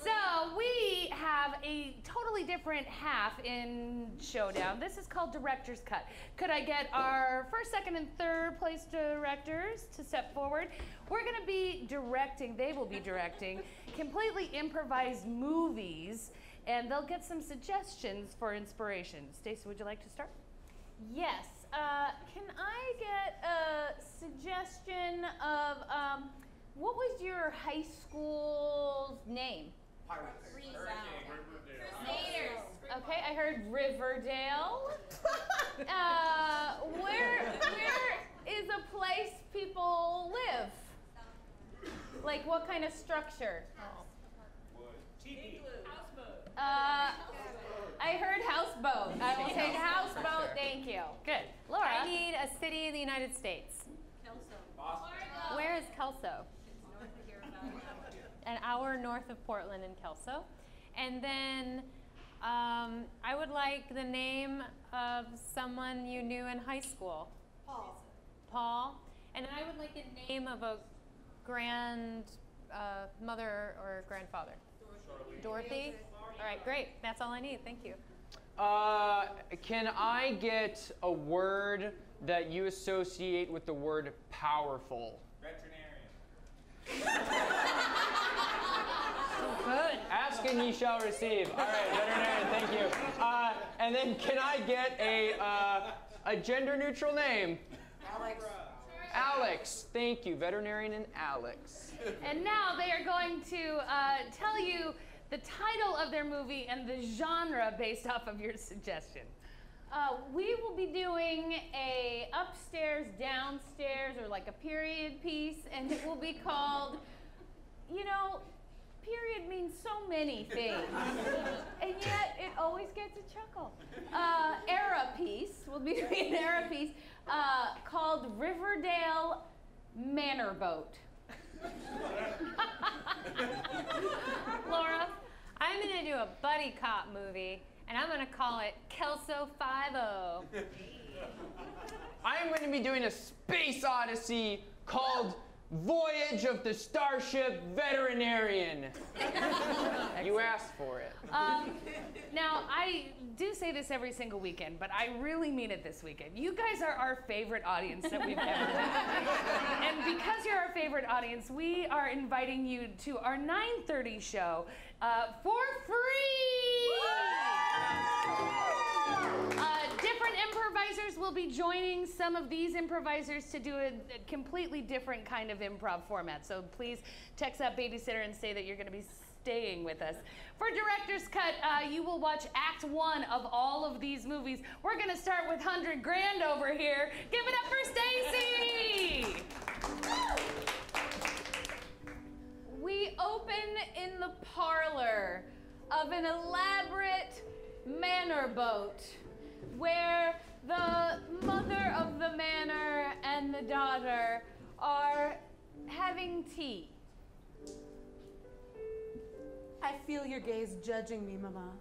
So we have a totally different half in Showdown. This is called Director's Cut. Could I get our first, second, and third place directors to step forward? We're going to be directing, they will be directing, completely improvised movies, and they'll get some suggestions for inspiration. Stacey, would you like to start? Yes. Can I get a suggestion of what was your high school's name? Okay, I heard Riverdale. Where is a place people live? Like what kind of structure? I heard houseboat. I will take houseboat, thank you. Good. Laura? I need a city in the United States. Boston. Where is Kelso? An hour north of Portland in Kelso. And then I would like the name of someone you knew in high school. Paul. And then I would like the name of a grandmother or grandfather. Dorothy. All right, great. That's all I need. Thank you. Can I get a word that you associate with the word powerful? Veterinarian. Good. Ask and ye shall receive. All right, veterinarian, thank you. And then can I get a gender-neutral name? Alex. Alex. Thank you, veterinarian and Alex. And now they are going to tell you the title of their movie and the genre based off of your suggestion. We will be doing a upstairs, downstairs, or like a period piece, and it will be called, you know, period means so many things, and yet it always gets a chuckle. Era piece, we'll be doing an era piece called Riverdale Manor Boat. Laura? I'm gonna do a buddy cop movie, and I'm gonna call it Kelso 5-0. I'm going to be doing a space odyssey called Voyage of the Starship Veterinarian. You asked for it. Now, I do say this every single weekend, but I really mean it this weekend. You guys are our favorite audience that we've ever had. And because you're our favorite audience, we are inviting you to our 9:30 show for free! Different improvisers will be joining some of these improvisers to do a completely different kind of improv format. So please text that babysitter and say that you're going to be staying with us. For Director's Cut, you will watch Act 1 of all of these movies. We're going to start with 100 grand over here. Give it up for Stacey! We open in the parlor of an elaborate manor boat where the mother of the manor and the daughter are having tea. I feel your gaze judging me, Mama.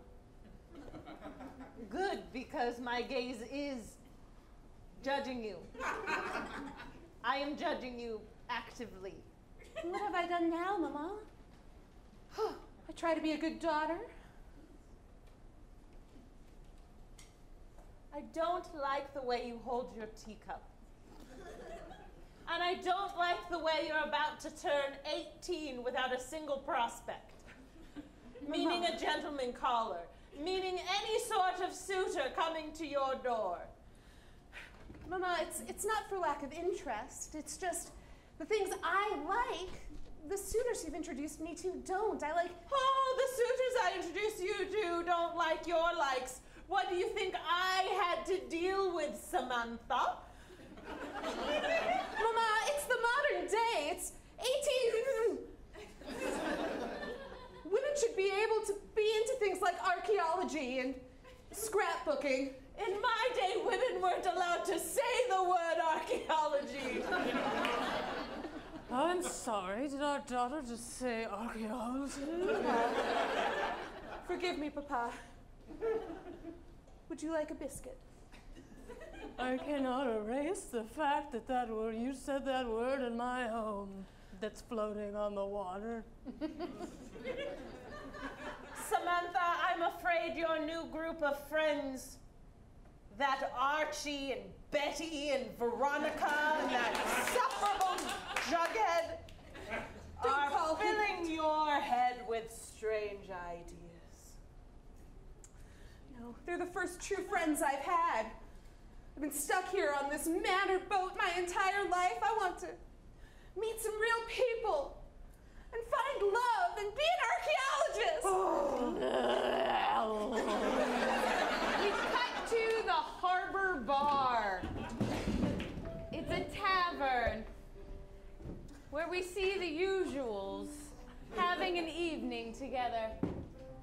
Good, because my gaze is judging you. I am judging you actively. What have I done now, Mama? I try to be a good daughter. I don't like the way you hold your teacup. And I don't like the way you're about to turn 18 without a single prospect. Meaning a gentleman caller. Meaning any sort of suitor coming to your door. Mama, it's not for lack of interest. It's just the things I like, the suitors you've introduced me to don't. I like... Oh, the suitors I introduced you to don't like your likes. What do you think I had to deal with, Samantha? Mama, it's the modern day. It's 18... Women should be able to be into things like archaeology and scrapbooking. In my day, women weren't allowed to say the word archaeology. I'm sorry, did our daughter just say archaeology? Forgive me, Papa. Would you like a biscuit? I cannot erase the fact that you said that word in my home. that's floating on the water. Samantha, I'm afraid your new group of friends, that Archie and Betty and Veronica and that insufferable Jughead, are filling your head with strange ideas. No, they're the first true friends I've had. I've been stuck here on this manor boat my entire life. I want to meet some real people and find love and be an archaeologist. We cut to the harbor bar. It's a tavern where we see the usuals having an evening together.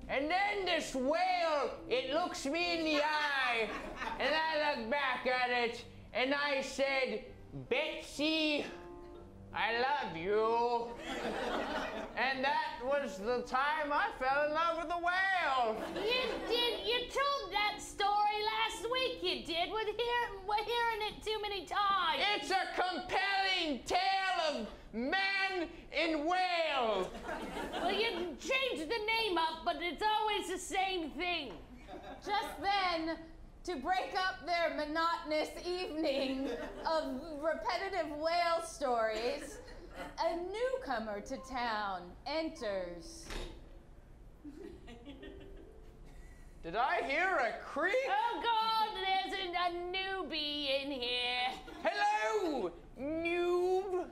And then this whale, it looks me in the eye, and I look back at it, and I said, Betsy, I love you. And that was the time I fell in love with the whale. You told that story last week, you did. We're hearing it too many times. It's a compelling tale of man and whale. Well, you changed the name up, but it's always the same thing. Just then, to break up their monotonous evening of repetitive whale stories, a newcomer to town enters. Did I hear a creak? Oh, God, there's a newbie in here. Hello, noob.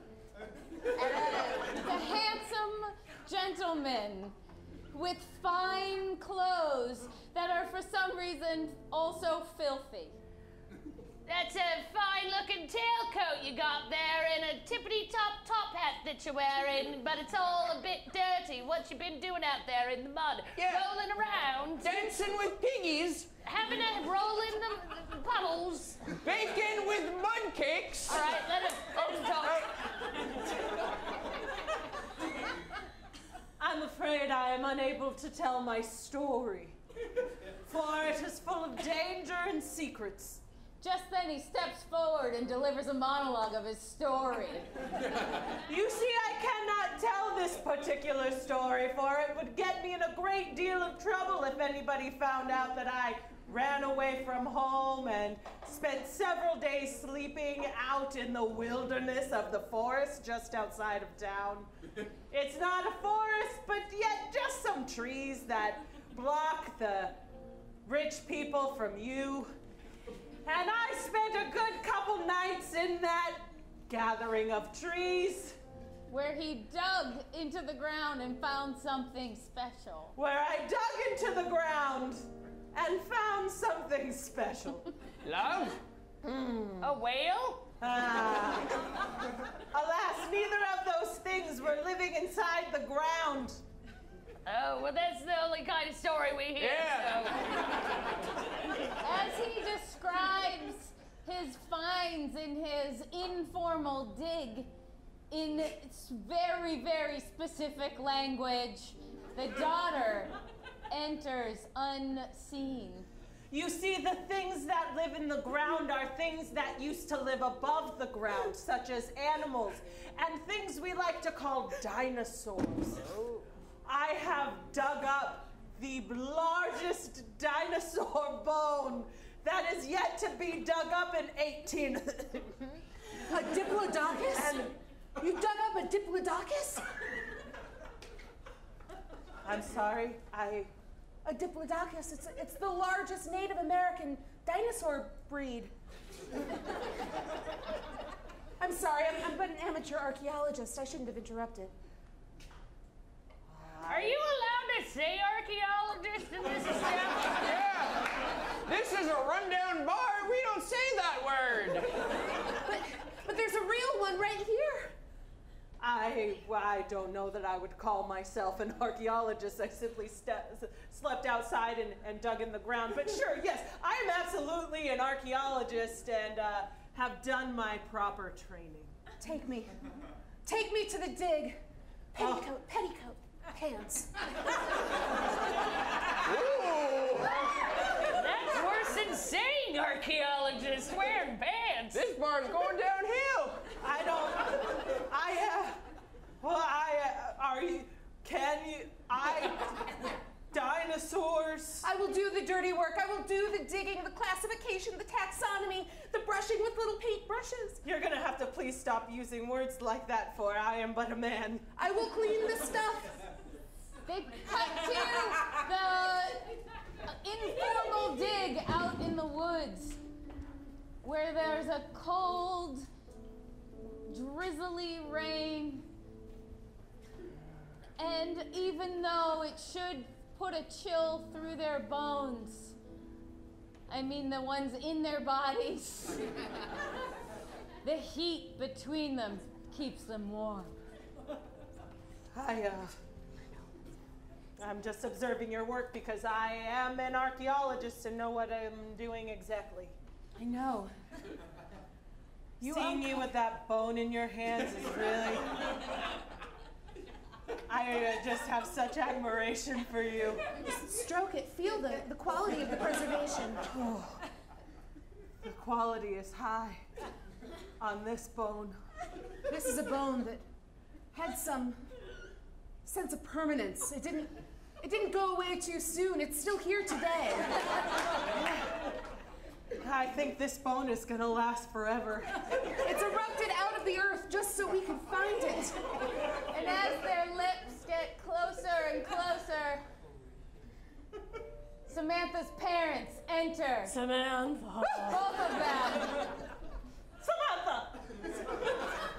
A handsome gentleman with fine clothes that are for some reason also filthy. That's a fine-looking tailcoat you got there and a tippity-top top hat that you're wearing, but it's all a bit dirty. What you been doing out there in the mud? Yeah. Rolling around? Dancing with piggies. Having a roll in the puddles? Bacon with mud cakes. All right, let him talk. I'm afraid I am unable to tell my story, for it is full of danger and secrets. Just then he steps forward and delivers a monologue of his story. You see, I cannot tell this particular story, for it would get me in a great deal of trouble if anybody found out that I ran away from home and spent several days sleeping out in the wilderness of the forest just outside of town. It's not a forest, but yet just some trees that block the rich people from you. And I spent a good couple nights in that gathering of trees. Where he dug into the ground and found something special. Where I dug into the ground and found something special. Love? A whale? Alas, neither of those things were living inside the ground. Oh, well, that's the only kind of story we hear. Yeah. So. As he describes his finds in his informal dig in very, very specific language, the daughter enters unseen. You see, the things that live in the ground are things that used to live above the ground, such as animals, and things we like to call dinosaurs. I have dug up the largest dinosaur bone that is yet to be dug up in 18... A diplodocus? You dug up a diplodocus? I'm sorry, A diplodocus, it's the largest Native American dinosaur breed. I'm sorry, I'm but an amateur archaeologist. I shouldn't have interrupted. Are you allowed to say archaeologist in this establishment? Yeah. This is a rundown bar. We don't say that word. But there's a real one right here. I don't know that I would call myself an archaeologist. I simply slept outside and dug in the ground. But sure, yes, I am absolutely an archaeologist and have done my proper training. Take me to the dig. Petticoat, petticoat, pants. Ooh. That's worse than saying archaeologist wearing pants. This bar's going downhill. dirty work. I will do the digging, the classification, the taxonomy, the brushing with little paintbrushes. You're gonna have to please stop using words like that, for I am but a man. I will clean the stuff. They cut to the informal dig out in the woods where there's a cold, drizzly rain. And even though it should put a chill through their bones, I mean the ones in their bodies, the heat between them keeps them warm. I'm just observing your work because I am an archaeologist and know what I'm doing exactly. I know. Seeing you with that bone in your hands is really... I just have such admiration for you. Stroke it, feel the quality of the preservation. Oh, the quality is high on this bone. This is a bone that had some sense of permanence. It didn't go away too soon. It's still here today. I think this bone is gonna last forever. It's erupted out of the earth just so we could find it. And as their lips get closer and closer, Samantha's parents enter. Samantha. Both of them. Samantha!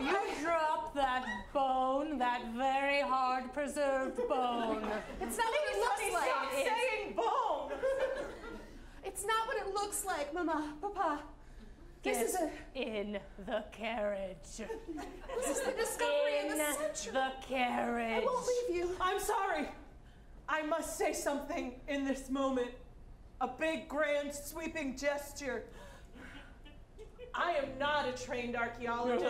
You dropped that bone, that very hard preserved bone. It's not what it looks like. Stop saying bone! It's not what it looks like, Mama, Papa. This is in the carriage. This is the discovery of the century. The carriage. I won't leave you. I'm sorry. I must say something in this moment. A big, grand, sweeping gesture. I am not a trained archaeologist.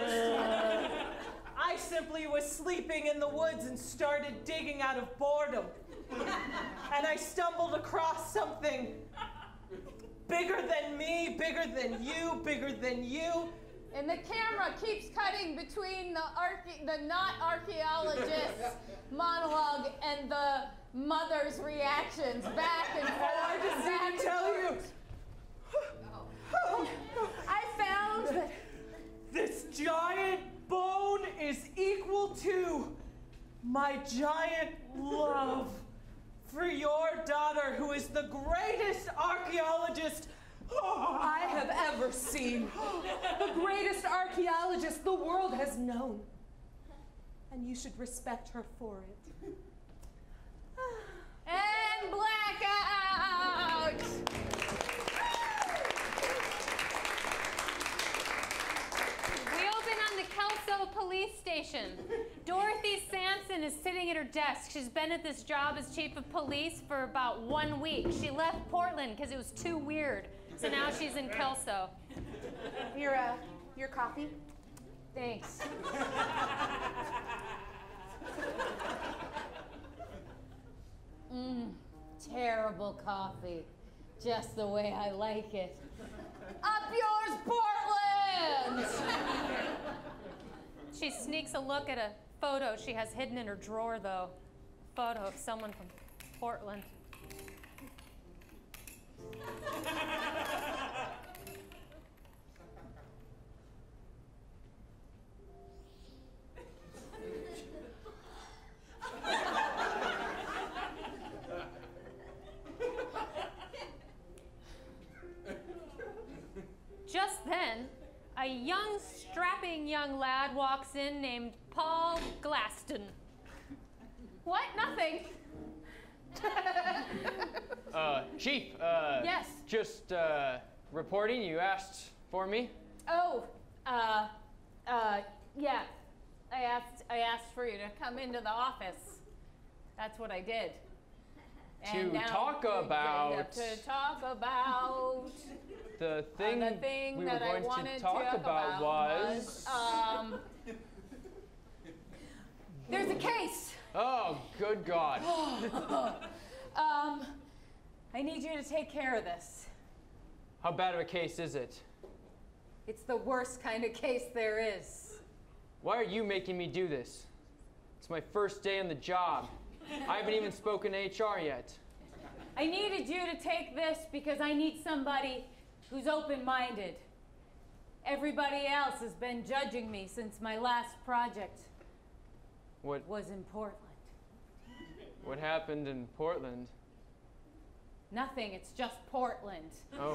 I simply was sleeping in the woods and started digging out of boredom. And I stumbled across something bigger than me, bigger than you, bigger than you. And the camera keeps cutting between the not archaeologist's monologue and the mother's reactions back and forth. I just didn't tell you. I found that this giant bone is equal to my giant love for your daughter, who is the greatest archaeologist I have ever seen. The greatest archaeologist the world has known. And you should respect her for it. And blackout! We open on the Kelso police station. Dorothy Sampson is sitting at her desk. She's been at this job as chief of police for about 1 week. She left Portland because it was too weird. So now she's in Kelso. your coffee. Thanks. Terrible coffee. Just the way I like it. Up yours, Portland! She sneaks a look at a photo she has hidden in her drawer, though. A photo of someone from Portland. Just then, a young, strapping young lad walks in named Paul Glaston. What? Nothing. Chief, Yes. just, reporting, you asked for me? Oh, yeah. I asked for you to come into the office. That's what I did. And To now talk we- about- To talk about The thing, the thing we were that I going wanted to talk about was... there's a case. Oh, good God. I need you to take care of this. How bad of a case is it? It's the worst kind of case there is. Why are you making me do this? It's my first day on the job. I haven't even spoken to HR yet. I needed you to take this because I need somebody who's open-minded. Everybody else has been judging me since my last project was in Portland. What happened in Portland? Nothing, it's just Portland. Oh.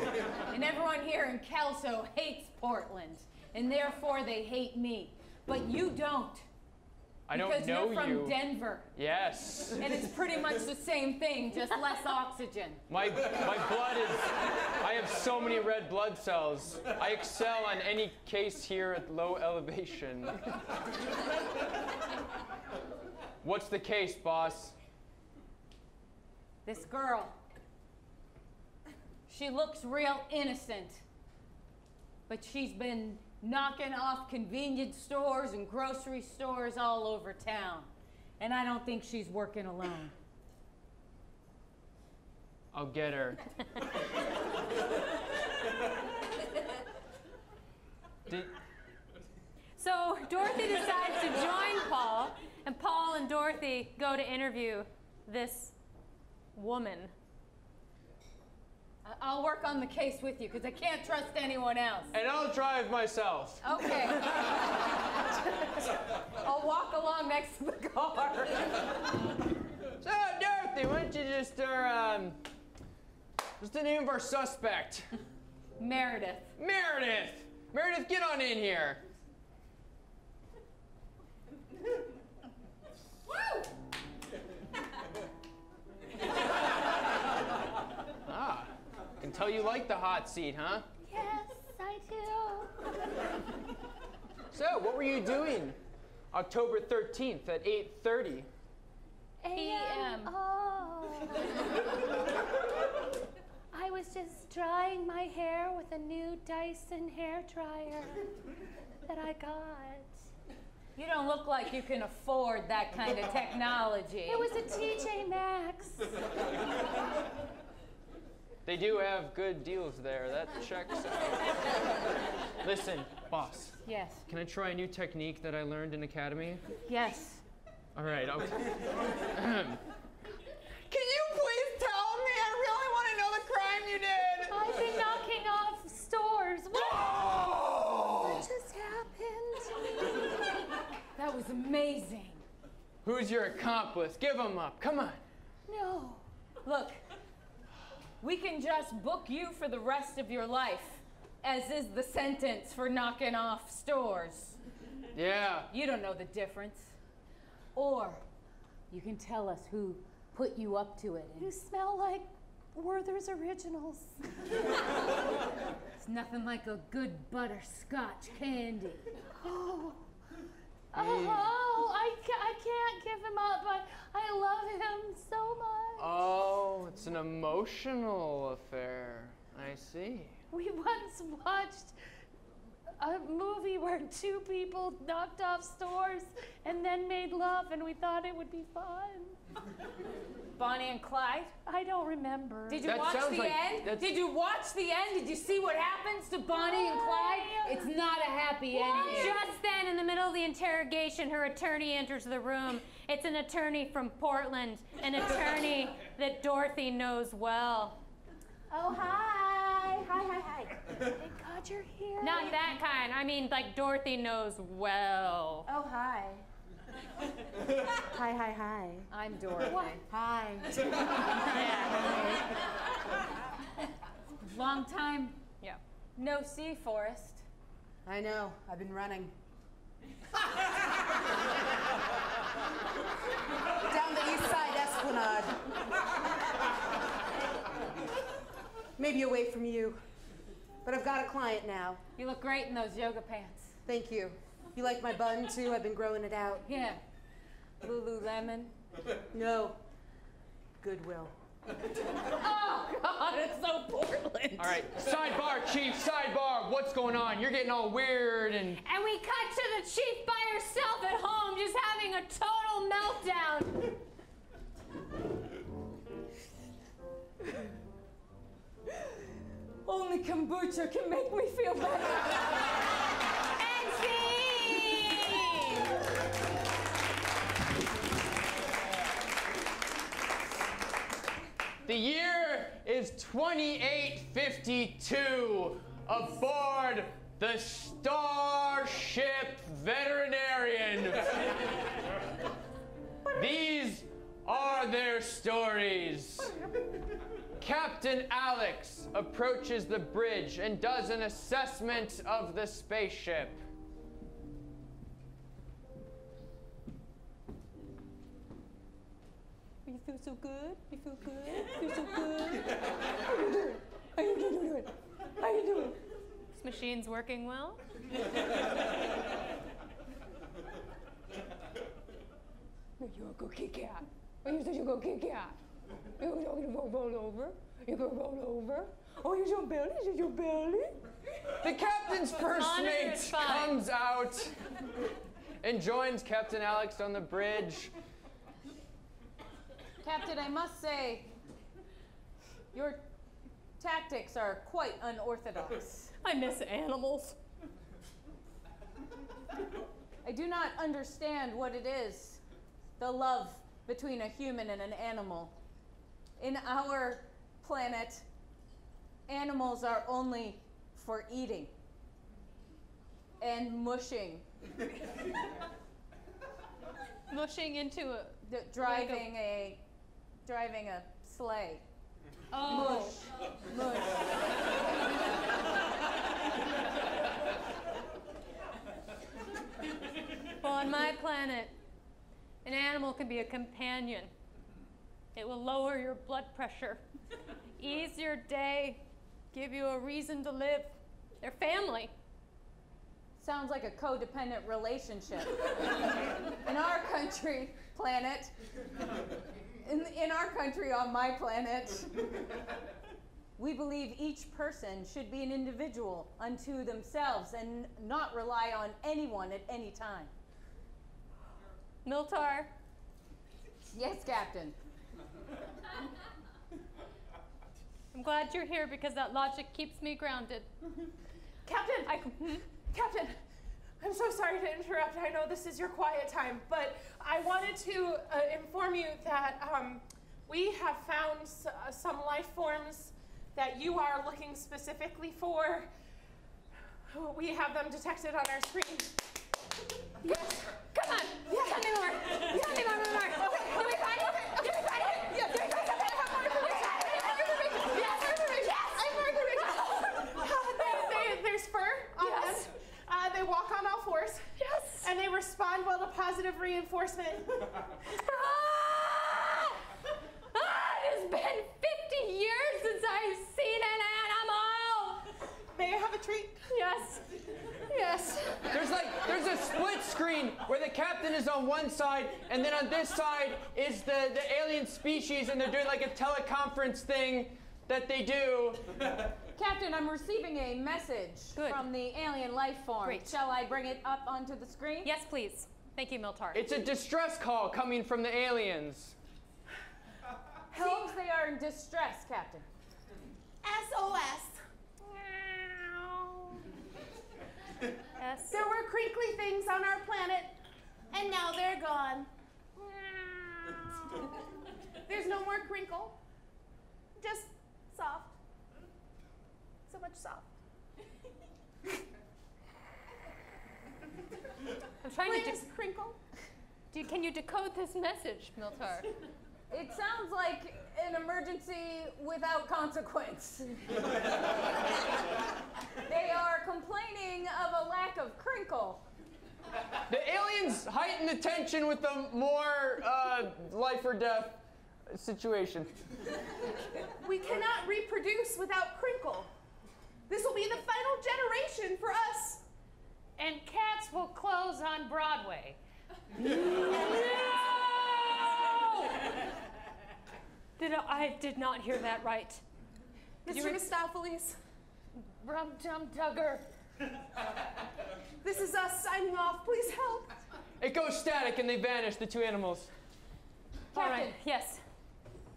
And everyone here in Kelso hates Portland, and therefore they hate me. But you don't. I don't because know you're from you. Denver. Yes. And it's pretty much the same thing, just less oxygen. My blood is, I have so many red blood cells. I excel on any case here at low elevation. What's the case, boss? This girl. She looks real innocent, but she's been knocking off convenience stores and grocery stores all over town. And I don't think she's working alone. I'll get her. So Dorothy decides to join Paul, and Paul and Dorothy go to interview this woman. I'll work on the case with you because I can't trust anyone else. And I'll drive myself. Okay. I'll walk along next to the car. So, Dorothy, why don't you just, what's the name of our suspect? Meredith. Meredith! Meredith, get on in here. Woo! Ah, can tell you like the hot seat, huh? Yes, I do. So, what were you doing October 13th at 8:30? p.m. Oh. I was just drying my hair with a new Dyson hair dryer that I got. You don't look like you can afford that kind of technology. It was a TJ Maxx. They do have good deals there. That checks out. Listen, boss. Yes. Can I try a new technique that I learned in academy? Yes. All right. Okay. Can you please tell me? I really want to know the crime you did. I've been knocking off stores. What just happened? That was amazing. Who's your accomplice? Give him up. Come on. No. Look, we can just book you for the rest of your life, as is the sentence for knocking off stores. Yeah. You don't know the difference. Or you can tell us who put you up to it. You smell like Werther's Originals. It's nothing like a good butterscotch candy. Oh. Oh, I can't give him up. I love him so much. Oh, it's an emotional affair. I see. We once watched a movie where two people knocked off stores and then made love, and we thought it would be fun. Bonnie and Clyde? I don't remember. Did you watch the end? Did you watch the end? Did you see what happens to Bonnie and Clyde? It's not a happy ending. Just then, in the middle of the interrogation, her attorney enters the room. It's an attorney from Portland, an attorney that Dorothy knows well. Oh, hi. Hi. Thank God you're here. Not that kind. I mean, like Dorothy knows well. Oh, hi. Hi. I'm Dorothy. What? Hi. Long time. Yeah. No see, Forrest. I know. I've been running. Down the east side Esplanade. Maybe away from you. But I've got a client now. You look great in those yoga pants. Thank you. You like my bun, too? I've been growing it out. Yeah. Lululemon. No. Goodwill. Oh, God, it's so Portland. All right, sidebar, Chief, sidebar. What's going on? You're getting all weird and... And we cut to the chief by herself at home, just having a total meltdown. Only kombucha can make me feel better. And scene! The year 2852 aboard the Starship Veterinarian. These are their stories. Captain Alex approaches the bridge and does an assessment of the spaceship. You feel so good? You feel good? You feel so good? How you doing? How you doing? How you doing? This machine's working well? You're a good kitty cat. You're such a good kitty cat. You're gonna roll over. You're gonna roll over. Oh, here's your belly. Is it your belly? The captain's first mate comes out and joins Captain Alex on the bridge. Captain, I must say, your tactics are quite unorthodox. I miss animals. I do not understand what it is, the love between a human and an animal. In our planet, animals are only for eating and mushing. Mushing into a... Driving a sleigh. Oh. Mush. Well, on my planet, an animal can be a companion. It will lower your blood pressure, ease your day, give you a reason to live. They're family. Sounds like a codependent relationship. In our country, planet, in our country, on my planet, we believe each person should be an individual unto themselves and not rely on anyone at any time. Miltar. Yes, Captain. I'm glad you're here because that logic keeps me grounded. Captain! Captain, I'm so sorry to interrupt. I know this is your quiet time, but I wanted to inform you that we have found some life forms that you are looking specifically for. We have them detected on our screen. Yes. Come on. Yeah. Tell me more. Tell me more. Okay. Can we find it? Can we find it? Yes. Can we find something? I have more information. Yes. There's fur on them. They walk on all fours. Yes. And they respond well to positive reinforcement. It has been 50 years since I've seen an animal. May I have a treat? Yes. Yes. There's a split screen where the captain is on one side, and then on this side is the alien species, and they're doing like a teleconference thing that they do. Captain, I'm receiving a message from the alien life form. Great. Shall I bring it up onto the screen? Yes, please. Thank you, Miltar. It's a distress call coming from the aliens. Seems they are in distress, Captain. SOS. Yes. There were crinkly things on our planet, and now they're gone. There's no more crinkle. Just soft. So much soft. I'm trying to crinkle. Can you decode this message, Miltar? It sounds like an emergency without consequence. They are complaining of a lack of crinkle. The aliens heighten the tension with a more life or death situation. We cannot reproduce without crinkle. This will be the final generation for us. And Cats will close on Broadway. I did not hear that right. Mr. Mistopheles. Rum-tum-tugger. This is us signing off. Please help. It goes static and they vanish, the two animals. Captain, All right, yes.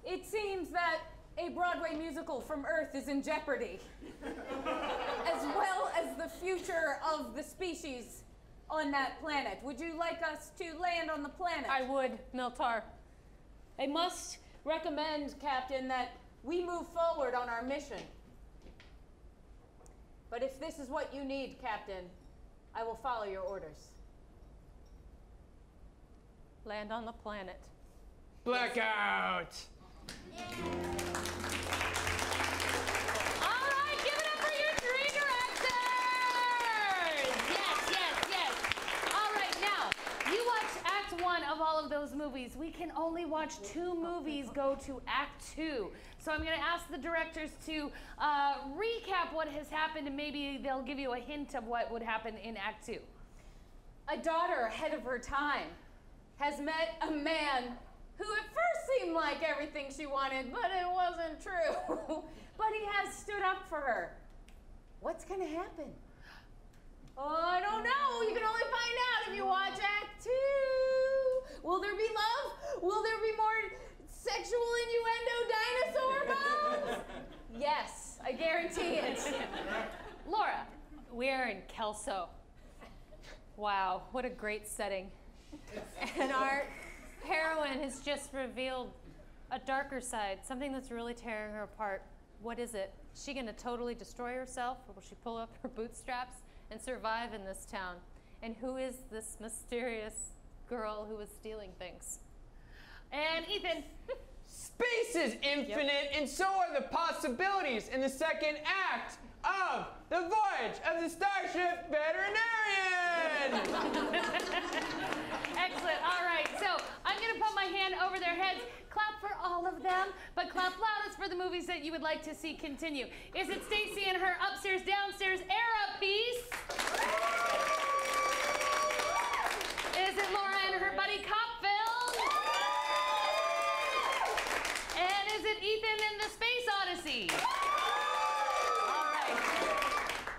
It seems that a Broadway musical from Earth is in jeopardy, as well as the future of the species on that planet. Would you like us to land on the planet? I would, Miltar. I must recommend, Captain, that we move forward on our mission. But if this is what you need, Captain, I will follow your orders. Land on the planet. Blackout! All right, give it up for your three directors! Yes. All right, now, you watch Act 1 of all of those movies. We can only watch 2 movies go to Act 2. So I'm going to ask the directors to recap what has happened, and maybe they'll give you a hint of what would happen in Act 2. A daughter ahead of her time has met a man who at first seemed like everything she wanted, but it wasn't true. But he has stood up for her. What's going to happen? Oh, I don't know. You can only find out if you watch Act 2. Will there be love? Will there be more sexual innuendo dinosaur bombs? Yes, I guarantee it. Laura. We're in Kelso. Wow, what a great setting. And our heroine has just revealed a darker side, something that's really tearing her apart. What is it? Is she gonna totally destroy herself, or will she pull up her bootstraps and survive in this town? And who is this mysterious girl who was stealing things? And Ethan. Space is infinite, and so are the possibilities in the second act of The Voyage of the Starship Veterinarian! Excellent. All right, so I'm going to put my hand over their heads. Clap for all of them, but clap loudest for the movies that you would like to see continue. Is it Stacey and her upstairs, downstairs era piece? Is it Laura and her buddy cop film? And is it Ethan and the Space Odyssey? All right.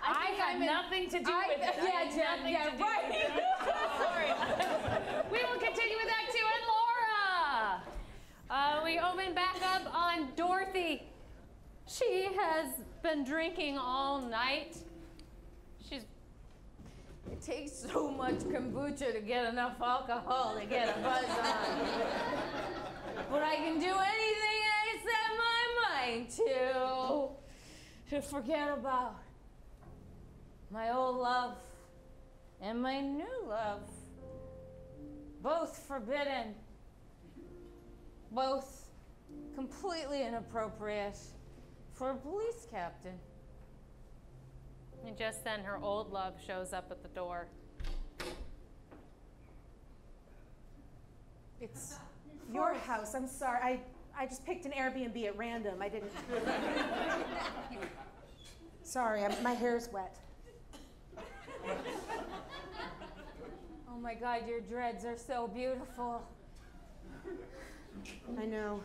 I had nothing to do with it. Yeah, Jenn, yeah, right. Sorry. We will continue with Act 2 and Laura. We open back up on Dorothy. She has been drinking all night. It takes so much kombucha to get enough alcohol to get a buzz on. But I can do anything I set my mind to forget about my old love and my new love. Both forbidden. Both completely inappropriate for a police captain. And just then her old love shows up at the door. It's your house. I'm sorry. I just picked an Airbnb at random. I didn't. Sorry, my hair's wet. Oh my God, your dreads are so beautiful. I know.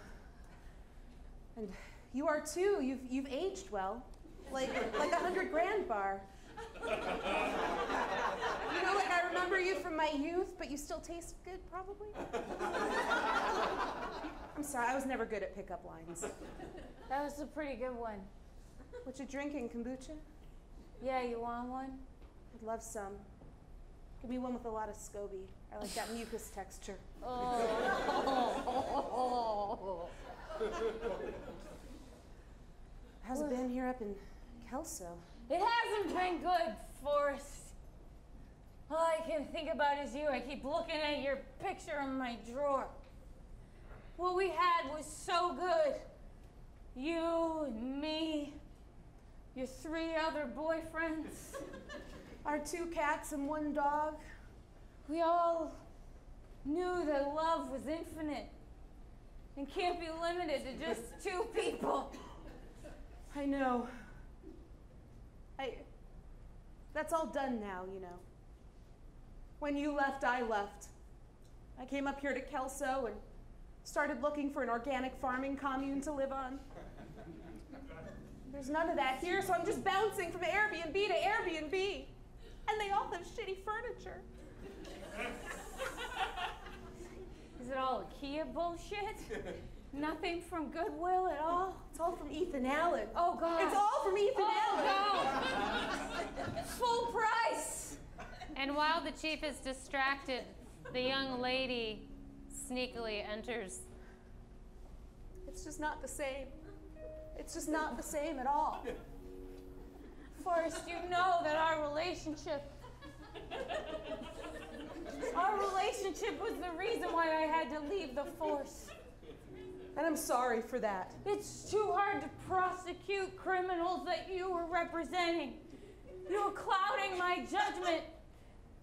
And you are too. You've aged well. Like $100 grand bar. You know, like I remember you from my youth, but you still taste good, probably? I'm sorry, I was never good at pickup lines. That was a pretty good one. What you drinking, kombucha? Yeah, you want one? I'd love some. Give me one with a lot of SCOBY. I like that mucus texture. Oh. How's it been here up in Kelso? It hasn't been good, Forrest. All I can think about is you. I keep looking at your picture in my drawer. What we had was so good. You and me, your 3 other boyfriends, our 2 cats and 1 dog. We all knew that love was infinite and can't be limited to just 2 people. I know. That's all done now, you know. When you left, I left. I came up here to Kelso and started looking for an organic farming commune to live on. There's none of that here, so I'm just bouncing from Airbnb to Airbnb. And they all have shitty furniture. Is it all IKEA bullshit? Nothing from Goodwill at all? It's all from Ethan Allen. Oh, God. It's all from Ethan Allen. No. Full price. And while the chief is distracted, the young lady sneakily enters. It's just not the same. It's just not the same at all. Forrest, you know that our relationship was the reason why I had to leave the force. And I'm sorry for that. It's too hard to prosecute criminals that you were representing. You were clouding my judgment.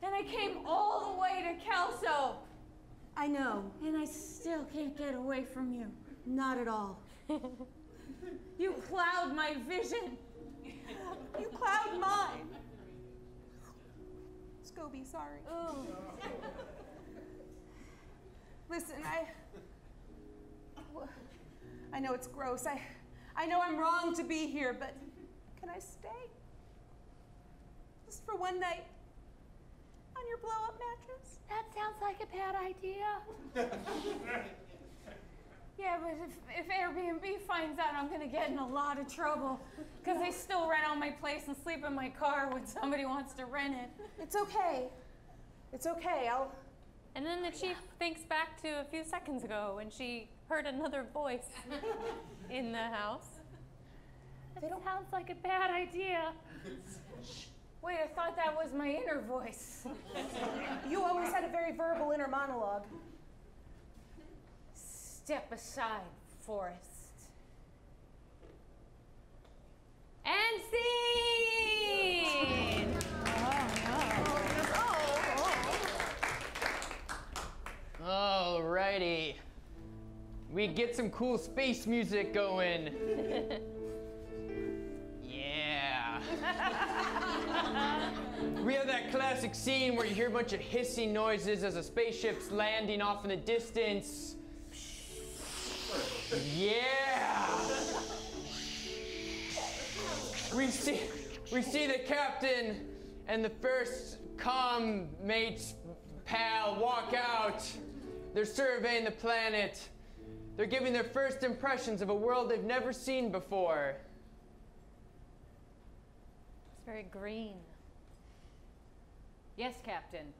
And I came all the way to Kelso. I know. And I still can't get away from you. Not at all. You cloud my vision. You cloud mine. Scobie, sorry. Ooh. Listen, I know it's gross. I know I'm wrong to be here, but can I stay? Just for one night on your blow-up mattress? That sounds like a bad idea. Yeah, but if Airbnb finds out, I'm gonna get in a lot of trouble because they still rent out my place and sleep in my car when somebody wants to rent it. It's okay. It's okay. And then the chief thinks back to a few seconds ago when she heard another voice in the house. That sounds like a bad idea. Wait, I thought that was my inner voice. You always had a very verbal inner monologue. Step aside, Forrest. And scene! Alrighty. We get some cool space music going. Yeah. We have that classic scene where you hear a bunch of hissing noises as a spaceship's landing off in the distance. Yeah! We see the captain and the first mate pal walk out. They're surveying the planet. They're giving their first impressions of a world they've never seen before. It's very green. Yes, Captain.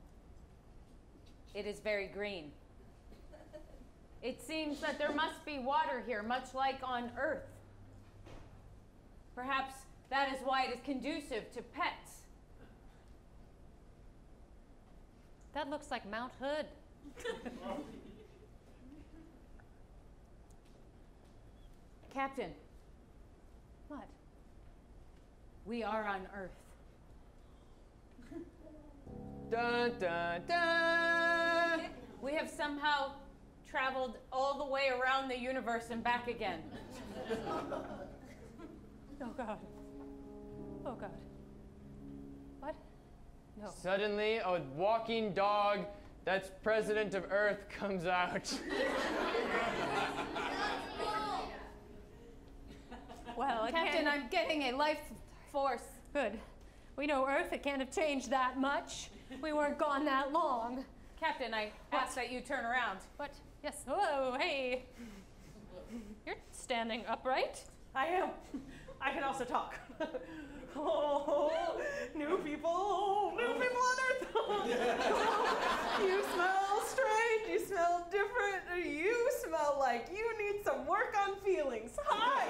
It is very green. It seems that there must be water here, much like on Earth. Perhaps that is why it is conducive to pets. That looks like Mount Hood. Captain. What? We are on Earth. Dun, dun, dun. We have somehow traveled all the way around the universe and back again. Oh, God. Oh, God. What? No. Suddenly, a walking dog that's president of Earth comes out. Well, Captain, I'm getting a life force. Good. We know Earth, it can't have changed that much. We weren't gone that long. Captain, I ask that you turn around. What? Yes. Whoa, hey. You're standing upright. I am. I can also talk. Oh, new people on Earth. You smell strange. You smell different. You smell like you need some work on feelings. Hi.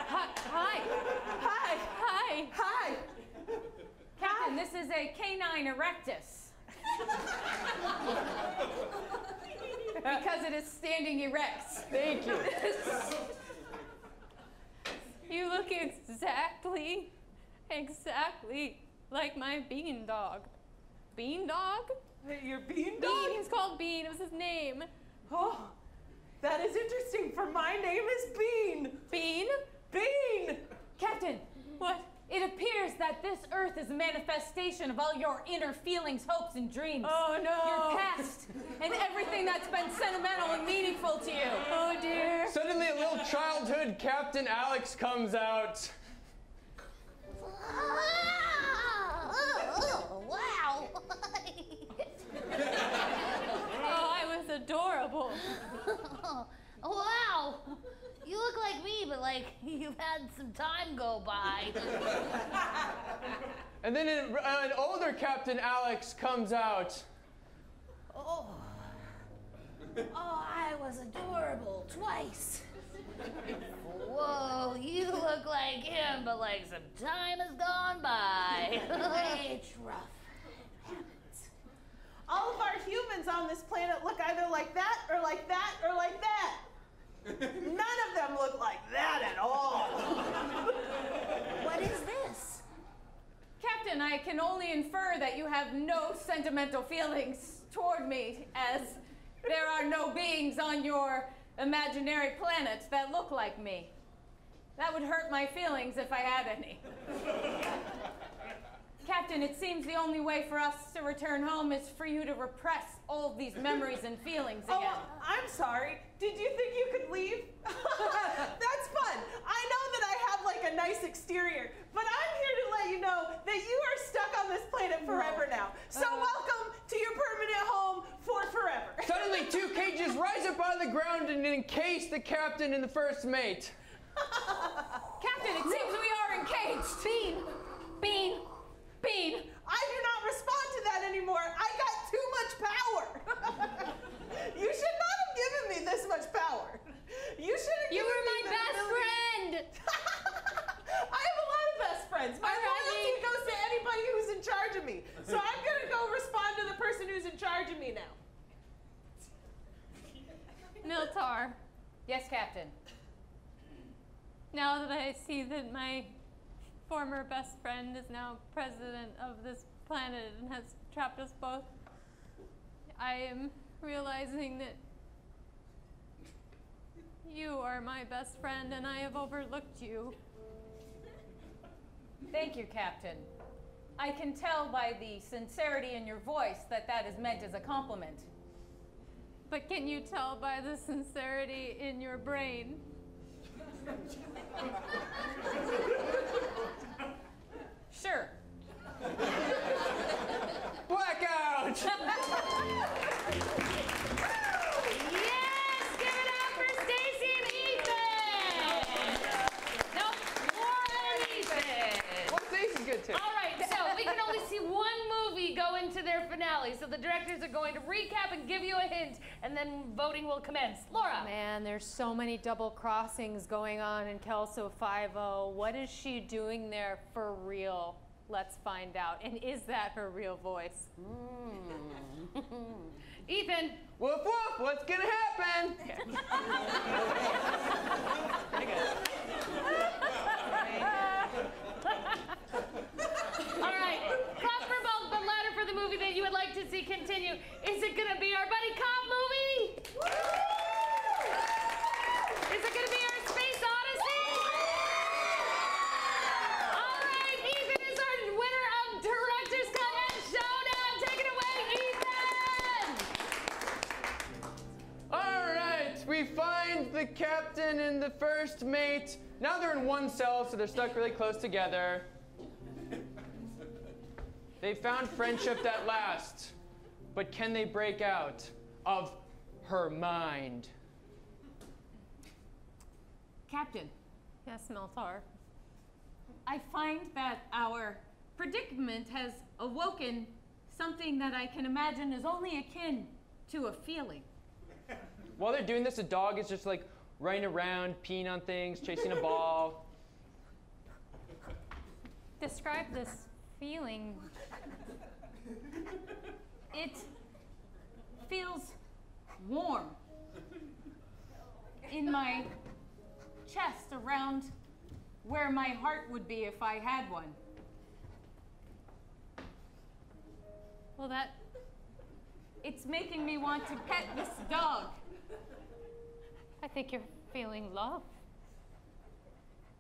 Hi. Hi. Hi. Hi. Hi. Captain, this is a canine erectus. Because it is standing erect. Thank you. You look exactly like my bean dog. Bean dog? Your bean dog? Bean, he's called Bean, it was his name. Oh, that is interesting, for my name is Bean. Bean? Bean! Captain. What? It appears that this Earth is a manifestation of all your inner feelings, hopes, and dreams. Oh, no. Your past, and everything that's been sentimental and meaningful to you. Oh, dear. Suddenly, a little childhood Captain Alex comes out. Wow! Oh, I was adorable. Wow! You look like me, but like you've had some time go by. And then an older Captain Alex comes out. Oh, I was adorable twice. Whoa, you look like him, but like some time has gone by. It's rough. All of our humans on this planet look either like that, or like that, or like that. None of them look like that at all. What is this? Captain, I can only infer that you have no sentimental feelings toward me, as there are no beings on your imaginary planets that look like me. That would hurt my feelings if I had any. Captain, it seems the only way for us to return home is for you to repress all of these memories and feelings again. Oh, I'm sorry. Did you think you could leave? That's fun. I know that I have like a nice exterior, but I'm here to let you know that you are stuck on this planet forever now. So welcome to your permanent home for forever. Suddenly, two cages rise up out of the ground and encase the captain and the first mate. Captain, it seems we are encaged. Bean. I do not respond to that anymore. I got too much power. You should not have given me this much power. You should have given me You were my best friend. I have a lot of best friends. My loyalty goes to anybody who's in charge of me. So I'm going to go respond to the person who's in charge of me now. Miltar. Yes, Captain. Now that I see that my former best friend is now president of this planet and has trapped us both, I am realizing that you are my best friend and I have overlooked you. Thank you, Captain. I can tell by the sincerity in your voice that that is meant as a compliment. But can you tell by the sincerity in your brain? Sure. Blackout! Yes! Give it up for Stacey and Ethan! Nope, Laura and Ethan. Well, Stacey's good too. All right, so we can only see one movie go into their finale, so the directors are going to recap and give you a hint, and then voting will commence. Laura. Man, there's so many double crossings going on in Kelso 5-0. What is she doing there for real? Let's find out. And is that her real voice? Ethan. Woof woof, what's gonna happen? Pretty good. All right, clap for both, but louder for the movie that you would like to see continue. Is it gonna be our buddy cop movie? Is it gonna be our space odyssey? All right, Ethan is our winner of Director's Cut and Showdown. Take it away, Ethan. All right, we find the captain and the first mate. Now they're in one cell, so they're stuck really close together. They found friendship at last, but can they break out of her mind? Captain. Yes, Miltar. I find that our predicament has awoken something that I can imagine is only akin to a feeling. While they're doing this, a dog is just like running around, peeing on things, chasing a ball. Describe this feeling. It feels warm in my chest, around where my heart would be if I had one. Well, it's making me want to pet this dog. I think you're feeling love.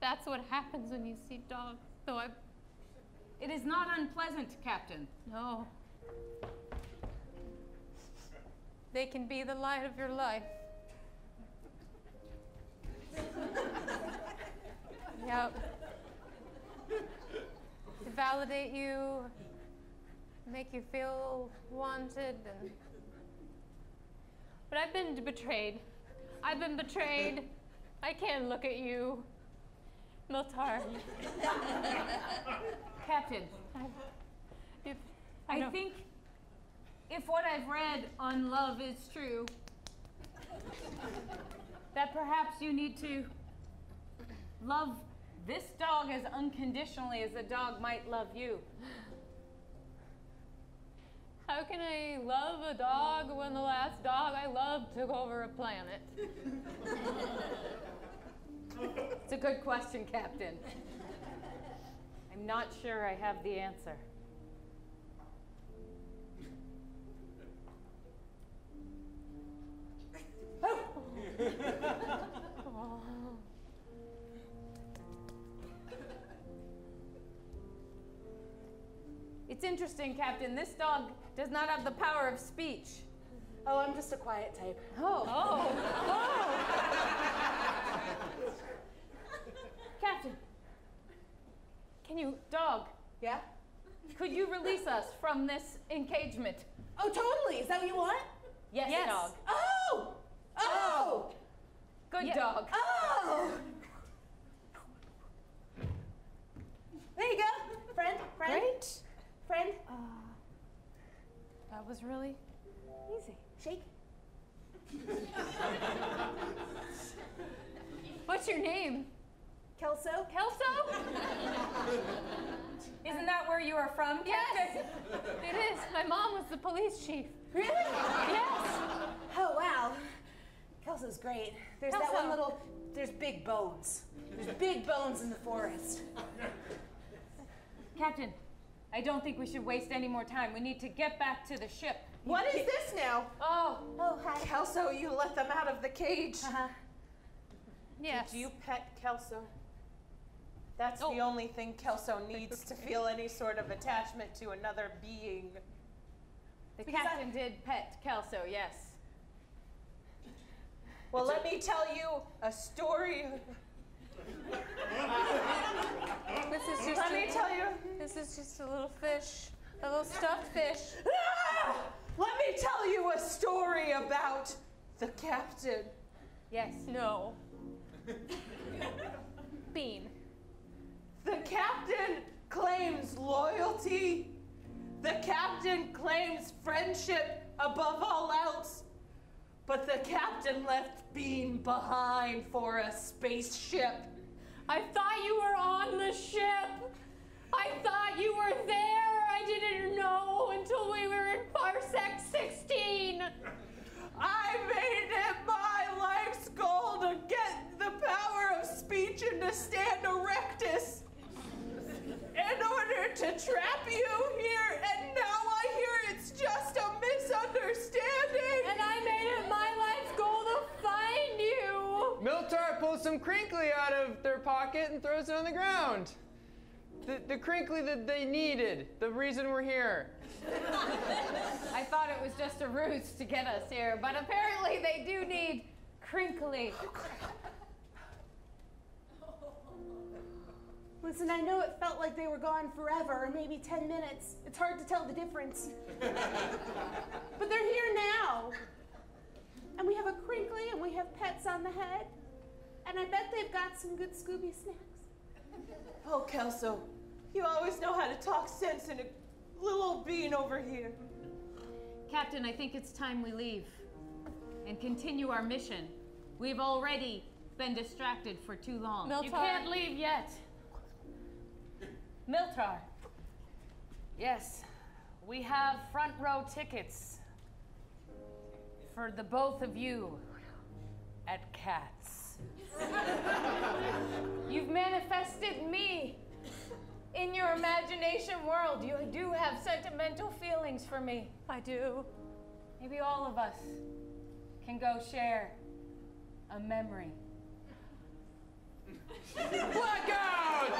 That's what happens when you see dogs, though it is not unpleasant, Captain. No. They can be the light of your life. Yep. To validate you, make you feel wanted, but I've been betrayed. I've been betrayed. I can't look at you, Miltar. Captain, I think if what I've read on love is true, that perhaps perhaps you need to love this dog as unconditionally as a dog might love you. How can I love a dog when the last dog I loved took over a planet? It's a good question, Captain. I'm not sure I have the answer. It's interesting, Captain. This dog does not have the power of speech. Oh, I'm just a quiet type. Oh. Captain, can you, dog? Yeah? Could you release us from this engagement? Oh, totally. Is that what you want? Yes, dog. Oh! Oh! Good dog. Oh! There you go. Friend. Great. Friend. That was really easy. Shake. What's your name? Kelso. Kelso? Isn't that where you are from, Captain? Yes, it is. My mom was the police chief. Really? Yes. Oh, wow. Kelso's great. There's that Kelso. one little, there's big bones. There's big bones in the forest. Captain, I don't think we should waste any more time. We need to get back to the ship. What is this now? Oh, hi. Kelso, you let them out of the cage. Uh-huh. Yes. Did you pet Kelso? That's the only thing Kelso needs to feel any sort of attachment to another being. The captain did pet Kelso, yes. Well, let me tell you a story. Let me tell you. This is just a little fish, a little stuffed fish. Let me tell you a story about the captain. Yes. No. Bean. The captain claims loyalty. The captain claims friendship above all else. But the captain left Bean behind for a spaceship. I thought you were on the ship. I thought you were there. I didn't know until we were in Parsec 16. I made it my life's goal to get the power of speech and to stand erectus in order to trap you here, and now I hear it's just a misunderstanding. And I made it my life's goal to find you. Miltar pulls some crinkly out of their pocket and throws it on the ground. The crinkly that they needed, the reason we're here. I thought it was just a ruse to get us here, but apparently they do need crinkly. Listen, I know it felt like they were gone forever, or maybe 10 minutes. It's hard to tell the difference. But they're here now. And we have a crinkly, and we have pets on the head. And I bet they've got some good Scooby snacks. Oh, Kelso, you always know how to talk sense in a little old bean over here. Captain, I think it's time we leave and continue our mission. We've already been distracted for too long. Miltar. You can't leave yet. Miltar. Yes, we have front row tickets for the both of you at Cats. You've manifested me in your imagination world. You do have sentimental feelings for me. I do. Maybe all of us can go share a memory. Blackout!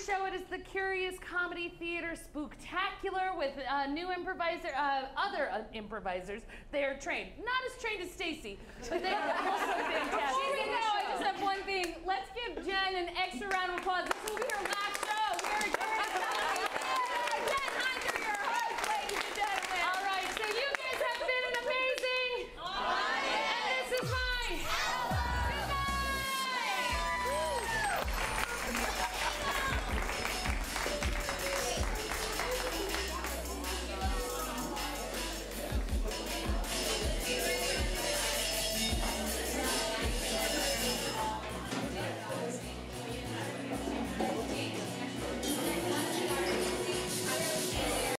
Show. It is the Curious Comedy Theater Spooktacular with new improviser, other improvisers. They are trained, not as trained as Stacey, but they are also fantastic. I just have one thing. Let's give Jenn an extra round of applause. This